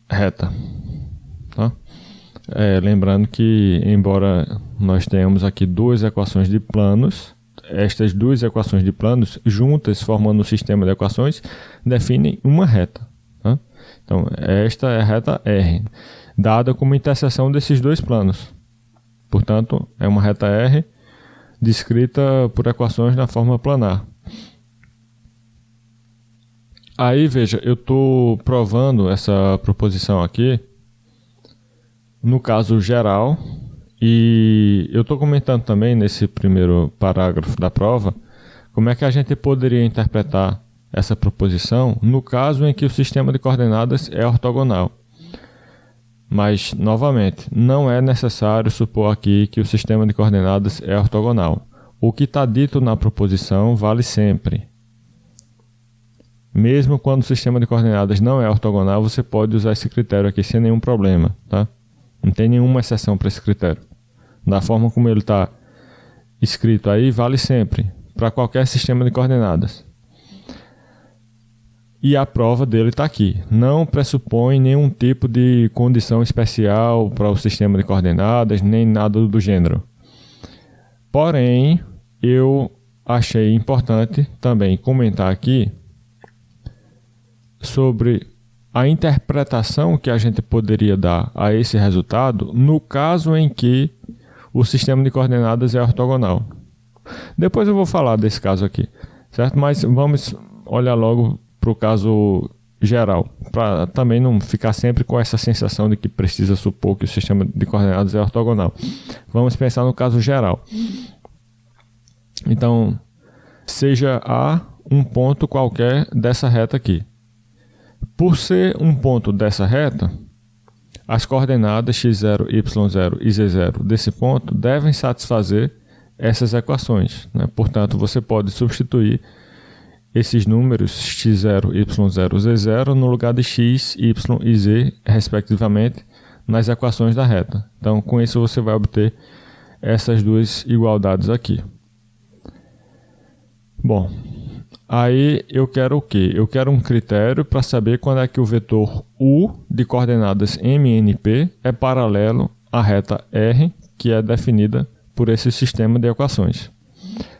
reta. Tá? Lembrando que, embora nós temos aqui duas equações de planos. Estas duas equações de planos, juntas, formando um sistema de equações, definem uma reta. Tá? Então, esta é a reta R, dada como interseção desses dois planos. Portanto, é uma reta R descrita por equações na forma planar. Aí, veja, eu estou provando essa proposição aqui no caso geral, e eu estou comentando também nesse primeiro parágrafo da prova como é que a gente poderia interpretar essa proposição no caso em que o sistema de coordenadas é ortogonal. Mas, novamente, não é necessário supor aqui que o sistema de coordenadas é ortogonal. O que está dito na proposição vale sempre. Mesmo quando o sistema de coordenadas não é ortogonal, você pode usar esse critério aqui sem nenhum problema, tá? Não tem nenhuma exceção para esse critério. Da forma como ele está escrito aí, vale sempre, para qualquer sistema de coordenadas. E a prova dele está aqui. Não pressupõe nenhum tipo de condição especial para o sistema de coordenadas, nem nada do gênero. Porém, eu achei importante também comentar aqui sobre a interpretação que a gente poderia dar a esse resultado no caso em que o sistema de coordenadas é ortogonal. Depois eu vou falar desse caso aqui, certo? Mas vamos olhar logo para o caso geral, para também não ficar sempre com essa sensação de que precisa supor que o sistema de coordenadas é ortogonal. Vamos pensar no caso geral. Então, seja A um ponto qualquer dessa reta aqui. Por ser um ponto dessa reta, as coordenadas x0, y0 e z0 desse ponto devem satisfazer essas equações, né? Portanto, você pode substituir esses números x0, y0, z0 no lugar de x, y e z, respectivamente, nas equações da reta. Então, com isso você vai obter essas duas igualdades aqui. Bom, aí eu quero o quê? Eu quero um critério para saber quando é que o vetor u de coordenadas MNP é paralelo à reta R, que é definida por esse sistema de equações.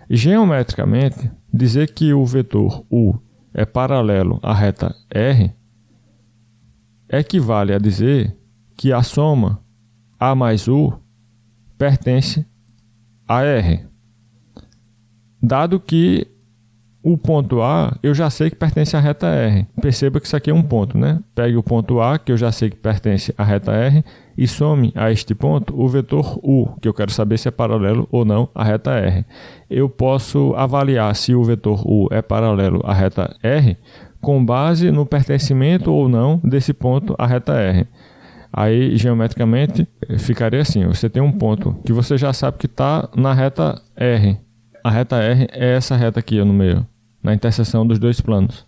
Geometricamente, dizer que o vetor u é paralelo à reta R equivale a dizer que a soma A mais U pertence a R. Dado que o ponto A, eu já sei que pertence à reta R. Perceba que isso aqui é um ponto, né? Pegue o ponto A, que eu já sei que pertence à reta R, e some a este ponto o vetor U, que eu quero saber se é paralelo ou não à reta R. Eu posso avaliar se o vetor U é paralelo à reta R com base no pertencimento ou não desse ponto à reta R. Aí, geometricamente, ficaria assim. Você tem um ponto que você já sabe que está na reta R. A reta R é essa reta aqui no meio, na interseção dos dois planos.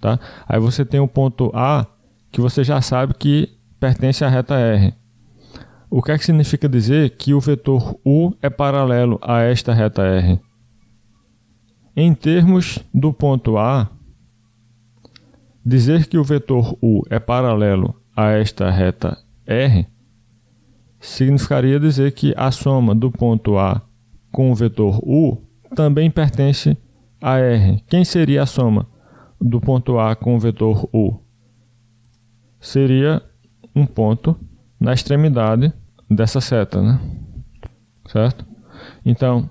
Tá? Aí você tem o ponto A, que você já sabe que pertence à reta R. O que é que significa dizer que o vetor U é paralelo a esta reta R? Em termos do ponto A, dizer que o vetor U é paralelo a esta reta R significaria dizer que a soma do ponto A com o vetor U também pertence a R. Quem seria a soma do ponto A com o vetor U? Seria um ponto na extremidade dessa seta, né? Certo? Então,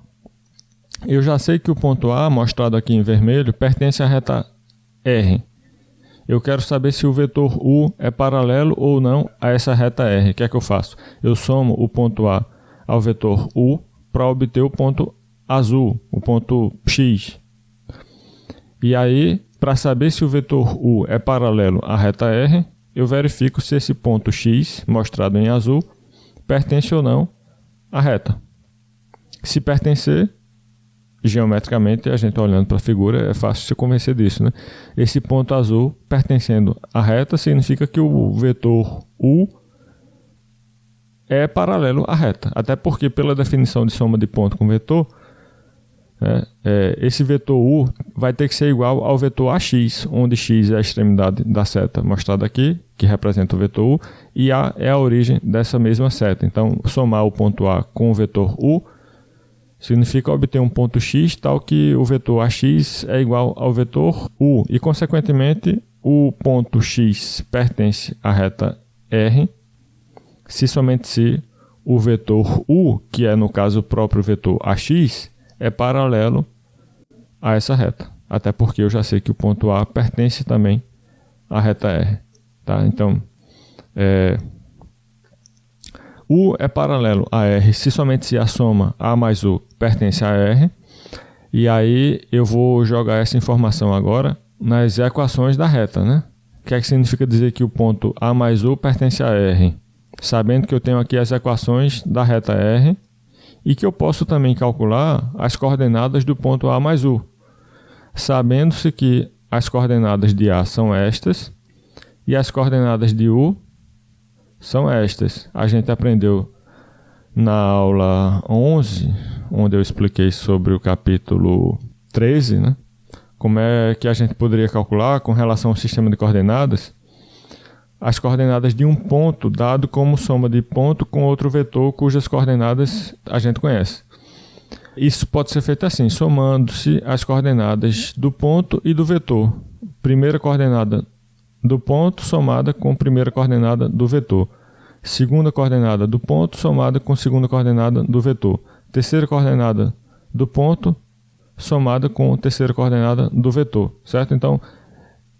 eu já sei que o ponto A, mostrado aqui em vermelho, pertence à reta R. Eu quero saber se o vetor U é paralelo ou não a essa reta R. O que é que eu faço? Eu somo o ponto A ao vetor U para obter o ponto azul, o ponto X. E aí, para saber se o vetor U é paralelo à reta R, eu verifico se esse ponto X, mostrado em azul, pertence ou não à reta. Se pertencer, geometricamente, a gente olhando para a figura, é fácil se convencer disso, né? Esse ponto azul pertencendo à reta significa que o vetor U é paralelo à reta. Até porque, pela definição de soma de ponto com vetor, né? Esse vetor U vai ter que ser igual ao vetor AX, onde X é a extremidade da seta mostrada aqui, que representa o vetor U, e A é a origem dessa mesma seta. Então, somar o ponto A com o vetor U significa obter um ponto X tal que o vetor AX é igual ao vetor U. E, consequentemente, o ponto X pertence à reta R, se somente se o vetor U, que é no caso o próprio vetor AX, é paralelo a essa reta. Até porque eu já sei que o ponto A pertence também à reta R. Tá? Então, U é paralelo a R se somente se a soma A mais U pertence a R. E aí eu vou jogar essa informação agora nas equações da reta, né? O que é que significa dizer que o ponto A mais U pertence a R? Sabendo que eu tenho aqui as equações da reta R e que eu posso também calcular as coordenadas do ponto A mais U. Sabendo-se que as coordenadas de A são estas e as coordenadas de U são estas. A gente aprendeu na aula 11, onde eu expliquei sobre o capítulo 13, né? Como é que a gente poderia calcular com relação ao sistema de coordenadas as coordenadas de um ponto dado como soma de ponto com outro vetor cujas coordenadas a gente conhece. Isso pode ser feito assim, somando-se as coordenadas do ponto e do vetor. Primeira coordenada do ponto somada com primeira coordenada do vetor. Segunda coordenada do ponto somada com segunda coordenada do vetor. Terceira coordenada do ponto somada com terceira coordenada do vetor, certo? Então,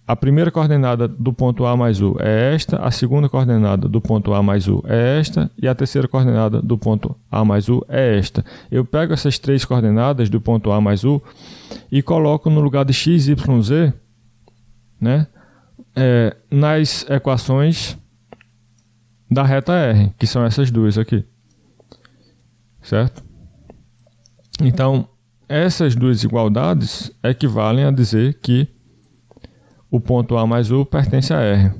a primeira coordenada do ponto A mais U é esta, a segunda coordenada do ponto A mais U é esta e a terceira coordenada do ponto A mais U é esta. Eu pego essas três coordenadas do ponto A mais U e coloco no lugar de x, y, z, né, nas equações da reta R, que são essas duas aqui, certo? Então, essas duas igualdades equivalem a dizer que o ponto A mais U pertence a R.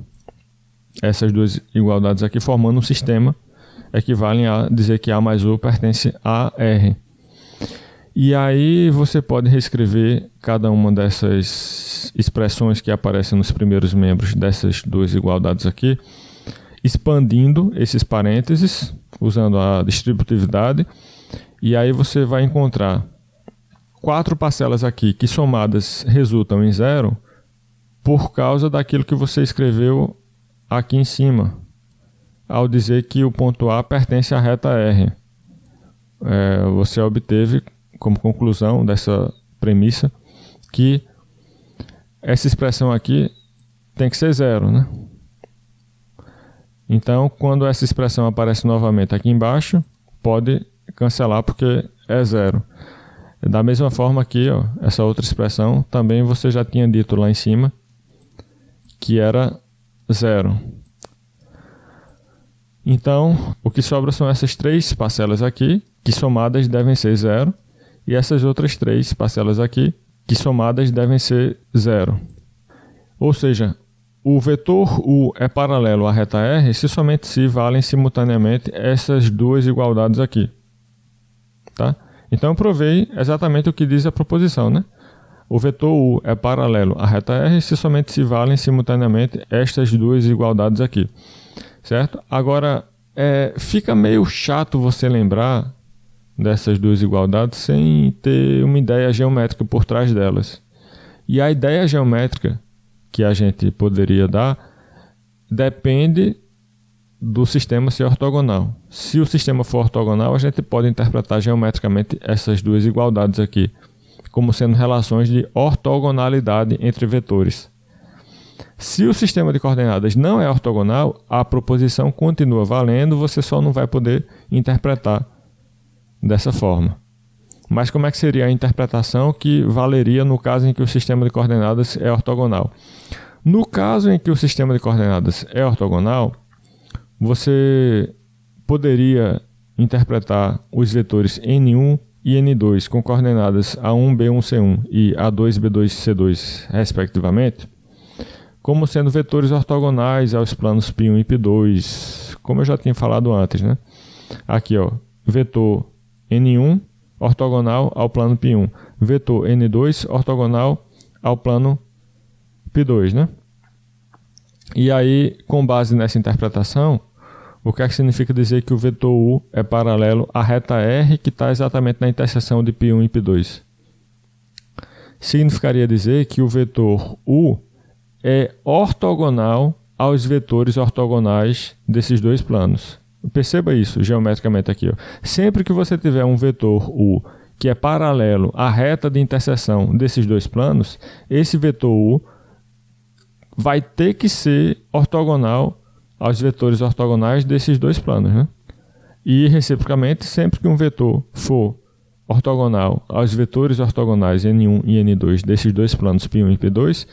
Essas duas igualdades aqui formando um sistema equivalem a dizer que A mais U pertence a R. E aí você pode reescrever cada uma dessas expressões que aparecem nos primeiros membros dessas duas igualdades aqui, expandindo esses parênteses, usando a distributividade, e aí você vai encontrar 4 parcelas aqui que somadas resultam em 0, por causa daquilo que você escreveu aqui em cima, ao dizer que o ponto A pertence à reta R. Você obteve, como conclusão dessa premissa, que essa expressão aqui tem que ser 0, né? Então, quando essa expressão aparece novamente aqui embaixo, pode cancelar porque é 0. Da mesma forma aqui, ó, essa outra expressão, também você já tinha dito lá em cima, que era 0. Então, o que sobra são essas 3 parcelas aqui, que somadas devem ser 0, e essas outras 3 parcelas aqui, que somadas devem ser 0. Ou seja, o vetor U é paralelo à reta R se somente se valem simultaneamente essas duas igualdades aqui. Tá? Então, eu provei exatamente o que diz a proposição, né? O vetor U é paralelo à reta R se somente se valem simultaneamente estas duas igualdades aqui, certo? Agora, fica meio chato você lembrar dessas duas igualdades sem ter uma ideia geométrica por trás delas. E a ideia geométrica que a gente poderia dar depende do sistema ser ortogonal. Se o sistema for ortogonal, a gente pode interpretar geometricamente essas duas igualdades aqui como sendo relações de ortogonalidade entre vetores. Se o sistema de coordenadas não é ortogonal, a proposição continua valendo, você só não vai poder interpretar dessa forma. Mas como é que seria a interpretação que valeria no caso em que o sistema de coordenadas é ortogonal? No caso em que o sistema de coordenadas é ortogonal, você poderia interpretar os vetores N1 e N2 com coordenadas A1, B1, C1 e A2, B2, C2, respectivamente, como sendo vetores ortogonais aos planos π1 e π2, como eu já tinha falado antes, né? Aqui, ó, vetor N1 ortogonal ao plano π1. Vetor N2 ortogonal ao plano π2, né? E aí, com base nessa interpretação, o que é que significa dizer que o vetor U é paralelo à reta R que está exatamente na interseção de π1 e π2? Significaria dizer que o vetor U é ortogonal aos vetores ortogonais desses dois planos. Perceba isso geometricamente aqui. Ó. Sempre que você tiver um vetor U que é paralelo à reta de interseção desses dois planos, esse vetor U vai ter que ser ortogonal aos vetores ortogonais desses dois planos. Né? E, reciprocamente, sempre que um vetor for ortogonal aos vetores ortogonais N1 e N2 desses dois planos π1 e π2,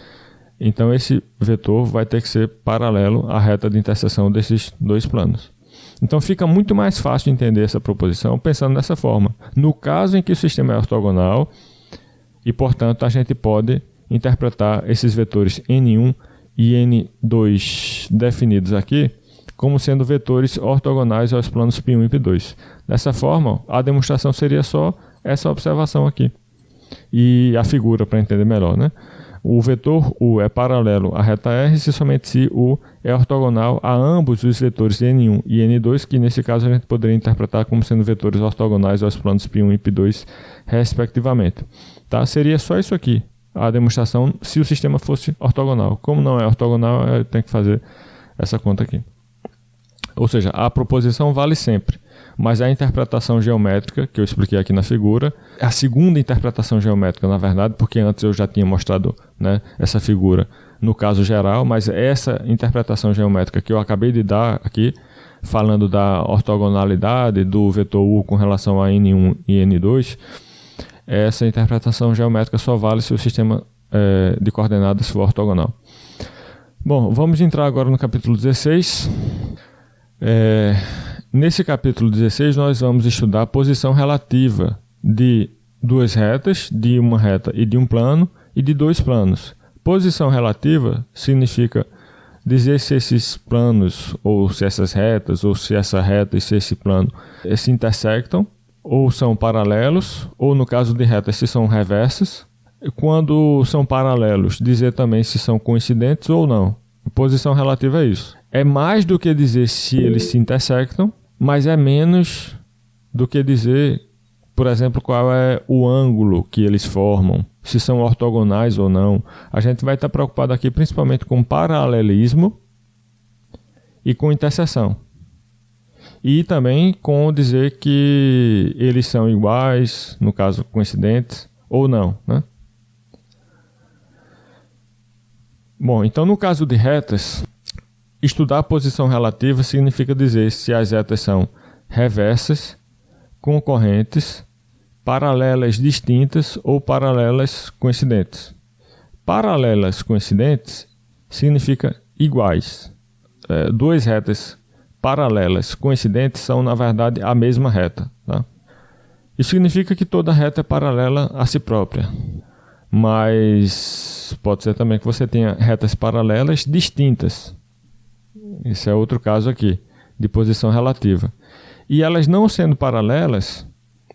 então esse vetor vai ter que ser paralelo à reta de interseção desses dois planos. Então fica muito mais fácil de entender essa proposição pensando dessa forma. No caso em que o sistema é ortogonal, e portanto a gente pode interpretar esses vetores N1 e N2 definidos aqui como sendo vetores ortogonais aos planos π1 e π2. Dessa forma, a demonstração seria só essa observação aqui. E a figura para entender melhor, né? O vetor U é paralelo à reta R somente se U é ortogonal a ambos os vetores N1 e N2, que nesse caso a gente poderia interpretar como sendo vetores ortogonais aos planos π1 e π2, respectivamente. Tá? Seria só isso aqui, a demonstração, se o sistema fosse ortogonal. Como não é ortogonal, eu tenho que fazer essa conta aqui. Ou seja, a proposição vale sempre, mas a interpretação geométrica, que eu expliquei aqui na figura, é a segunda interpretação geométrica, na verdade, porque antes eu já tinha mostrado, né, essa figura no caso geral, mas essa interpretação geométrica que eu acabei de dar aqui, falando da ortogonalidade do vetor U com relação a N1 e N2, essa interpretação geométrica só vale se o sistema de coordenadas for ortogonal. Bom, vamos entrar agora no capítulo 16. Nesse capítulo 16 nós vamos estudar a posição relativa de duas retas, de uma reta e de um plano, e de dois planos. Posição relativa significa dizer se esses planos, ou se essas retas, ou se essa reta e se esse plano se intersectam, ou são paralelos, ou no caso de retas, se são reversas. Quando são paralelos, dizer também se são coincidentes ou não. Posição relativa é isso. É mais do que dizer se eles se intersectam, mas é menos do que dizer, por exemplo, qual é o ângulo que eles formam, se são ortogonais ou não. A gente vai estar preocupado aqui principalmente com paralelismo e com interseção. E também com dizer que eles são iguais, no caso coincidentes, ou não, né? Bom, então no caso de retas, estudar a posição relativa significa dizer se as retas são reversas, concorrentes, paralelas distintas ou paralelas coincidentes. Paralelas coincidentes significa iguais. Duas retas paralelas coincidentes são, na verdade, a mesma reta. Tá? Isso significa que toda reta é paralela a si própria. Mas pode ser também que você tenha retas paralelas distintas. Esse é outro caso aqui, de posição relativa. E elas não sendo paralelas,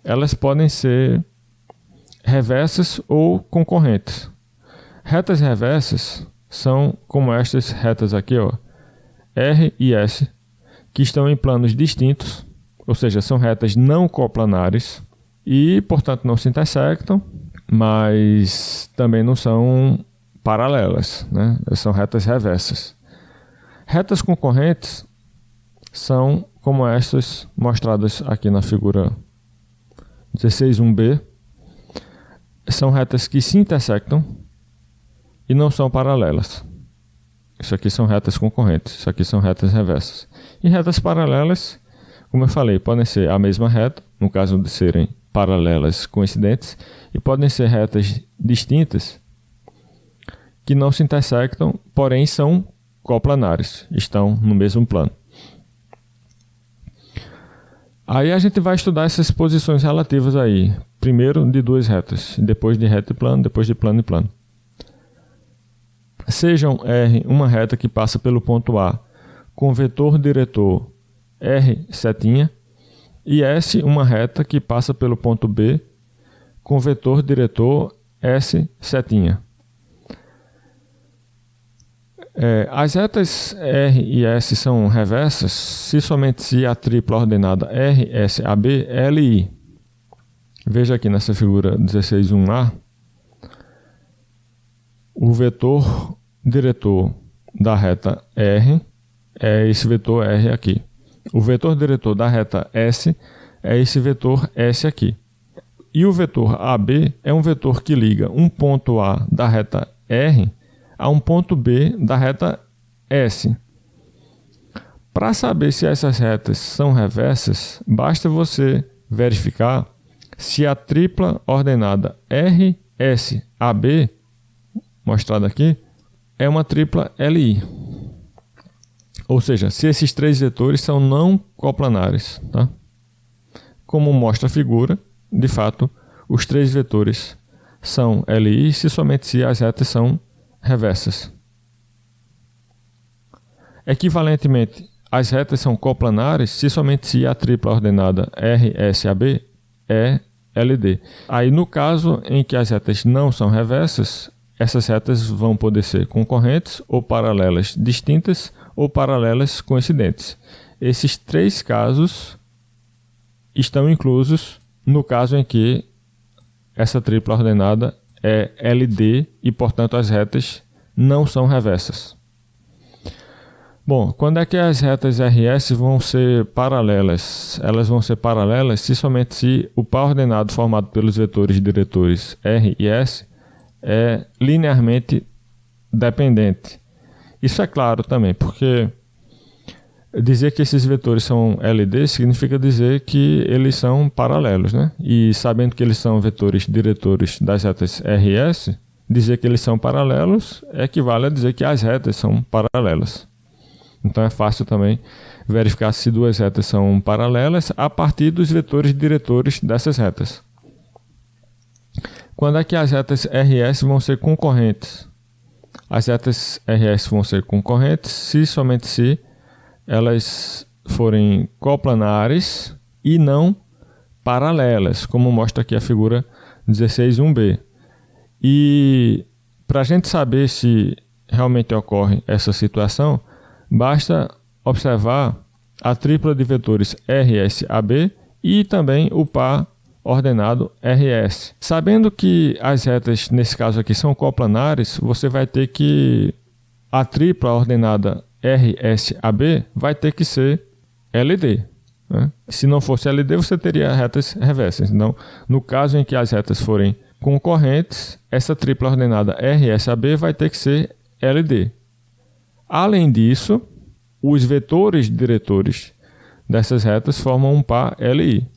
elas podem ser reversas ou concorrentes. Retas reversas são como estas retas aqui, ó, R e S, que estão em planos distintos, ou seja, são retas não coplanares e, portanto, não se intersectam, mas também não são paralelas, né? São retas reversas. Retas concorrentes são como estas mostradas aqui na figura 16.1b. São retas que se intersectam e não são paralelas. Isso aqui são retas concorrentes, isso aqui são retas reversas. E retas paralelas, como eu falei, podem ser a mesma reta, no caso de serem paralelas coincidentes, e podem ser retas distintas que não se intersectam, porém são coplanares, estão no mesmo plano. Aí a gente vai estudar essas posições relativas aí, primeiro de duas retas, depois de reta e plano, depois de plano e plano. Sejam R uma reta que passa pelo ponto A com vetor diretor R setinha e S uma reta que passa pelo ponto B com vetor diretor S setinha. As retas R e S são reversas se somente se a tripla ordenada R, S, AB é LI. Veja aqui nessa figura 16.1a, o vetor diretor da reta R é esse vetor R aqui. O vetor diretor da reta S é esse vetor S aqui. E o vetor AB é um vetor que liga um ponto A da reta R a um ponto B da reta S. Para saber se essas retas são reversas, basta você verificar se a tripla ordenada R, S, AB, mostrada aqui, é uma tripla LI. Ou seja, se esses três vetores são não coplanares. Tá? Como mostra a figura, de fato, os três vetores são LI se somente se as retas são reversas. Equivalentemente, as retas são coplanares se somente se a tripla ordenada R, S, AB é LD. Aí, no caso em que as retas não são reversas, essas retas vão poder ser concorrentes ou paralelas distintas ou paralelas coincidentes. Esses três casos estão inclusos no caso em que essa tripla ordenada é LD e, portanto, as retas não são reversas. Bom, quando é que as retas RS vão ser paralelas? Elas vão ser paralelas se somente se o par ordenado formado pelos vetores diretores R e S é linearmente dependente. Isso é claro também, porque dizer que esses vetores são LD significa dizer que eles são paralelos, né? E sabendo que eles são vetores diretores das retas R e S, dizer que eles são paralelos equivale a dizer que as retas são paralelas. Então é fácil também verificar se duas retas são paralelas a partir dos vetores diretores dessas retas. Quando é que as retas RS vão ser concorrentes? As retas RS vão ser concorrentes se somente se elas forem coplanares e não paralelas, como mostra aqui a figura 16.1b. E para a gente saber se realmente ocorre essa situação, basta observar a tripla de vetores RS-AB e também o par ordenado RS. Sabendo que as retas, nesse caso aqui, são coplanares, você vai ter que a tripla ordenada RS-AB vai ter que ser LD. Né? Se não fosse LD, você teria retas reversas. Então, no caso em que as retas forem concorrentes, essa tripla ordenada RS-AB vai ter que ser LD. Além disso, os vetores diretores dessas retas formam um par LI.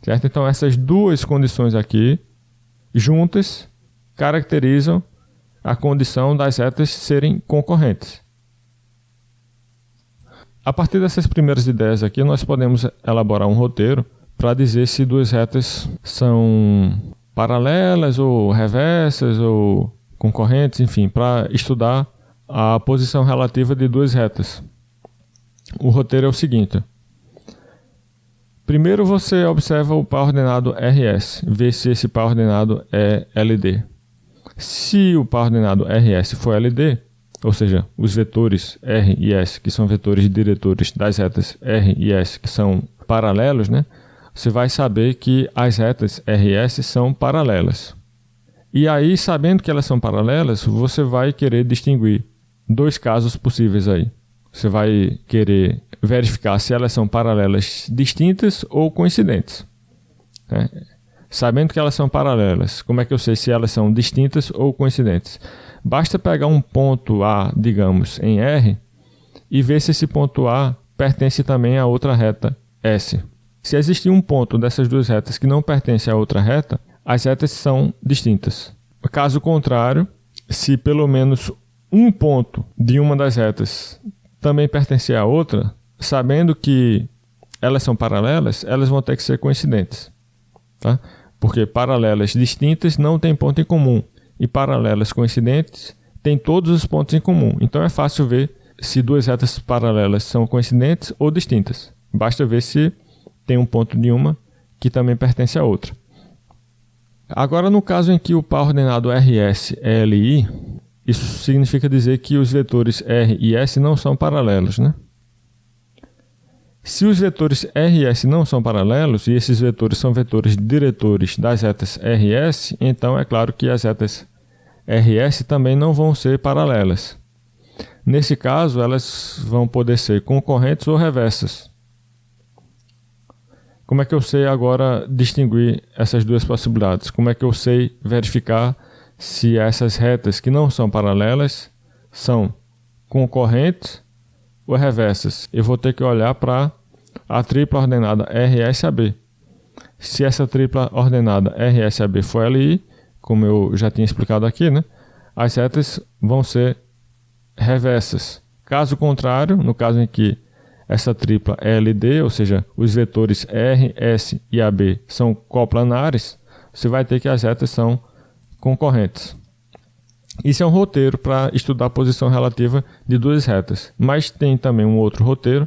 Certo? Então, essas duas condições aqui, juntas, caracterizam a condição das retas serem concorrentes. A partir dessas primeiras ideias aqui, nós podemos elaborar um roteiro para dizer se duas retas são paralelas ou reversas ou concorrentes, enfim, para estudar a posição relativa de duas retas. O roteiro é o seguinte. Primeiro você observa o par ordenado RS, vê se esse par ordenado é LD. Se o par ordenado RS for LD, ou seja, os vetores R e S, que são vetores diretores das retas R e S, que são paralelos, né? Você vai saber que as retas R e S são paralelas. E aí, sabendo que elas são paralelas, você vai querer distinguir dois casos possíveis aí. Você vai querer verificar se elas são paralelas distintas ou coincidentes. Né? Sabendo que elas são paralelas, como é que eu sei se elas são distintas ou coincidentes? Basta pegar um ponto A, digamos, em R, e ver se esse ponto A pertence também a outra reta S. Se existir um ponto dessas duas retas que não pertence a outra reta, as retas são distintas. Caso contrário, se pelo menos um ponto de uma das retas também pertencer a outra, sabendo que elas são paralelas, elas vão ter que ser coincidentes. Tá? Porque paralelas distintas não têm ponto em comum. E paralelas coincidentes têm todos os pontos em comum. Então é fácil ver se duas retas paralelas são coincidentes ou distintas. Basta ver se tem um ponto de uma que também pertence a outra. Agora, no caso em que o par ordenado RS é LI, isso significa dizer que os vetores R e S não são paralelos, né? Se os vetores R e S não são paralelos, e esses vetores são vetores diretores das retas R e S, então é claro que as retas R e S também não vão ser paralelas. Nesse caso, elas vão poder ser concorrentes ou reversas. Como é que eu sei agora distinguir essas duas possibilidades? Como é que eu sei verificar se essas retas que não são paralelas são concorrentes ou reversas? Eu vou ter que olhar para a tripla ordenada RSAB. Se essa tripla ordenada RSAB for LI, como eu já tinha explicado aqui, né, as retas vão ser reversas. Caso contrário, no caso em que essa tripla é LD, ou seja, os vetores R, S e AB são coplanares, você vai ter que as retas são concorrentes. Isso é um roteiro para estudar a posição relativa de duas retas, mas tem também um outro roteiro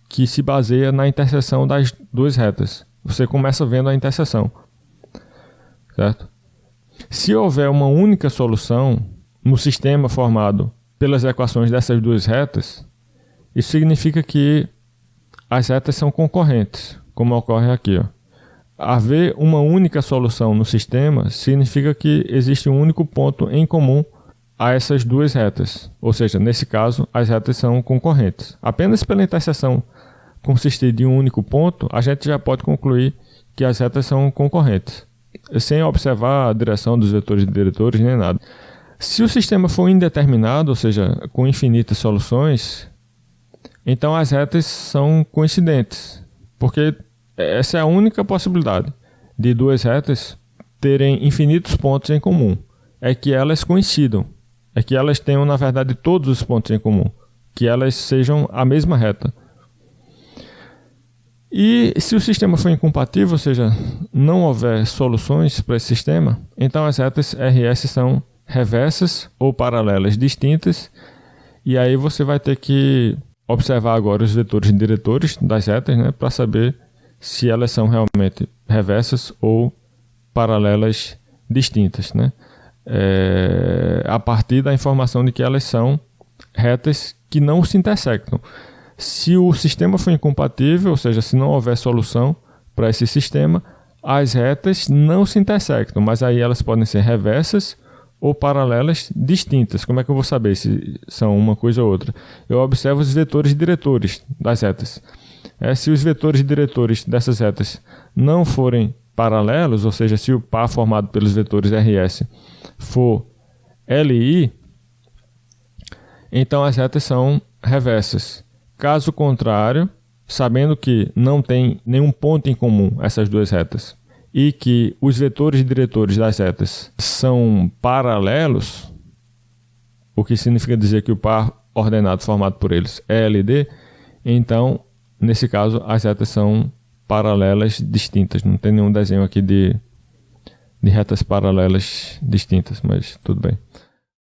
que se baseia na interseção das duas retas. Você começa vendo a interseção, certo? Se houver uma única solução no sistema formado pelas equações dessas duas retas, isso significa que as retas são concorrentes, como ocorre aqui, ó. Haver uma única solução no sistema significa que existe um único ponto em comum a essas duas retas. Ou seja, nesse caso, as retas são concorrentes. Apenas pela interseção consistir de um único ponto, a gente já pode concluir que as retas são concorrentes, sem observar a direção dos vetores diretores nem nada. Se o sistema for indeterminado, ou seja, com infinitas soluções, então as retas são coincidentes, porque essa é a única possibilidade de duas retas terem infinitos pontos em comum. É que elas coincidam, é que elas tenham, na verdade, todos os pontos em comum, que elas sejam a mesma reta. E se o sistema for incompatível, ou seja, não houver soluções para esse sistema, então as retas RS são reversas ou paralelas distintas, e aí você vai ter que observar agora os vetores diretores das retas, né, para saber se elas são realmente reversas ou paralelas distintas, né? A partir da informação de que elas são retas que não se intersectam. Se o sistema for incompatível, ou seja, se não houver solução para esse sistema, as retas não se intersectam, mas aí elas podem ser reversas ou paralelas distintas. Como é que eu vou saber se são uma coisa ou outra? Eu observo os vetores diretores das retas. Se os vetores diretores dessas retas não forem paralelos, ou seja, se o par formado pelos vetores RS for LI, então as retas são reversas. Caso contrário, sabendo que não tem nenhum ponto em comum essas duas retas e que os vetores diretores das retas são paralelos, o que significa dizer que o par ordenado formado por eles é LD, então, nesse caso, as retas são paralelas distintas. Não tem nenhum desenho aqui de retas paralelas distintas, mas tudo bem.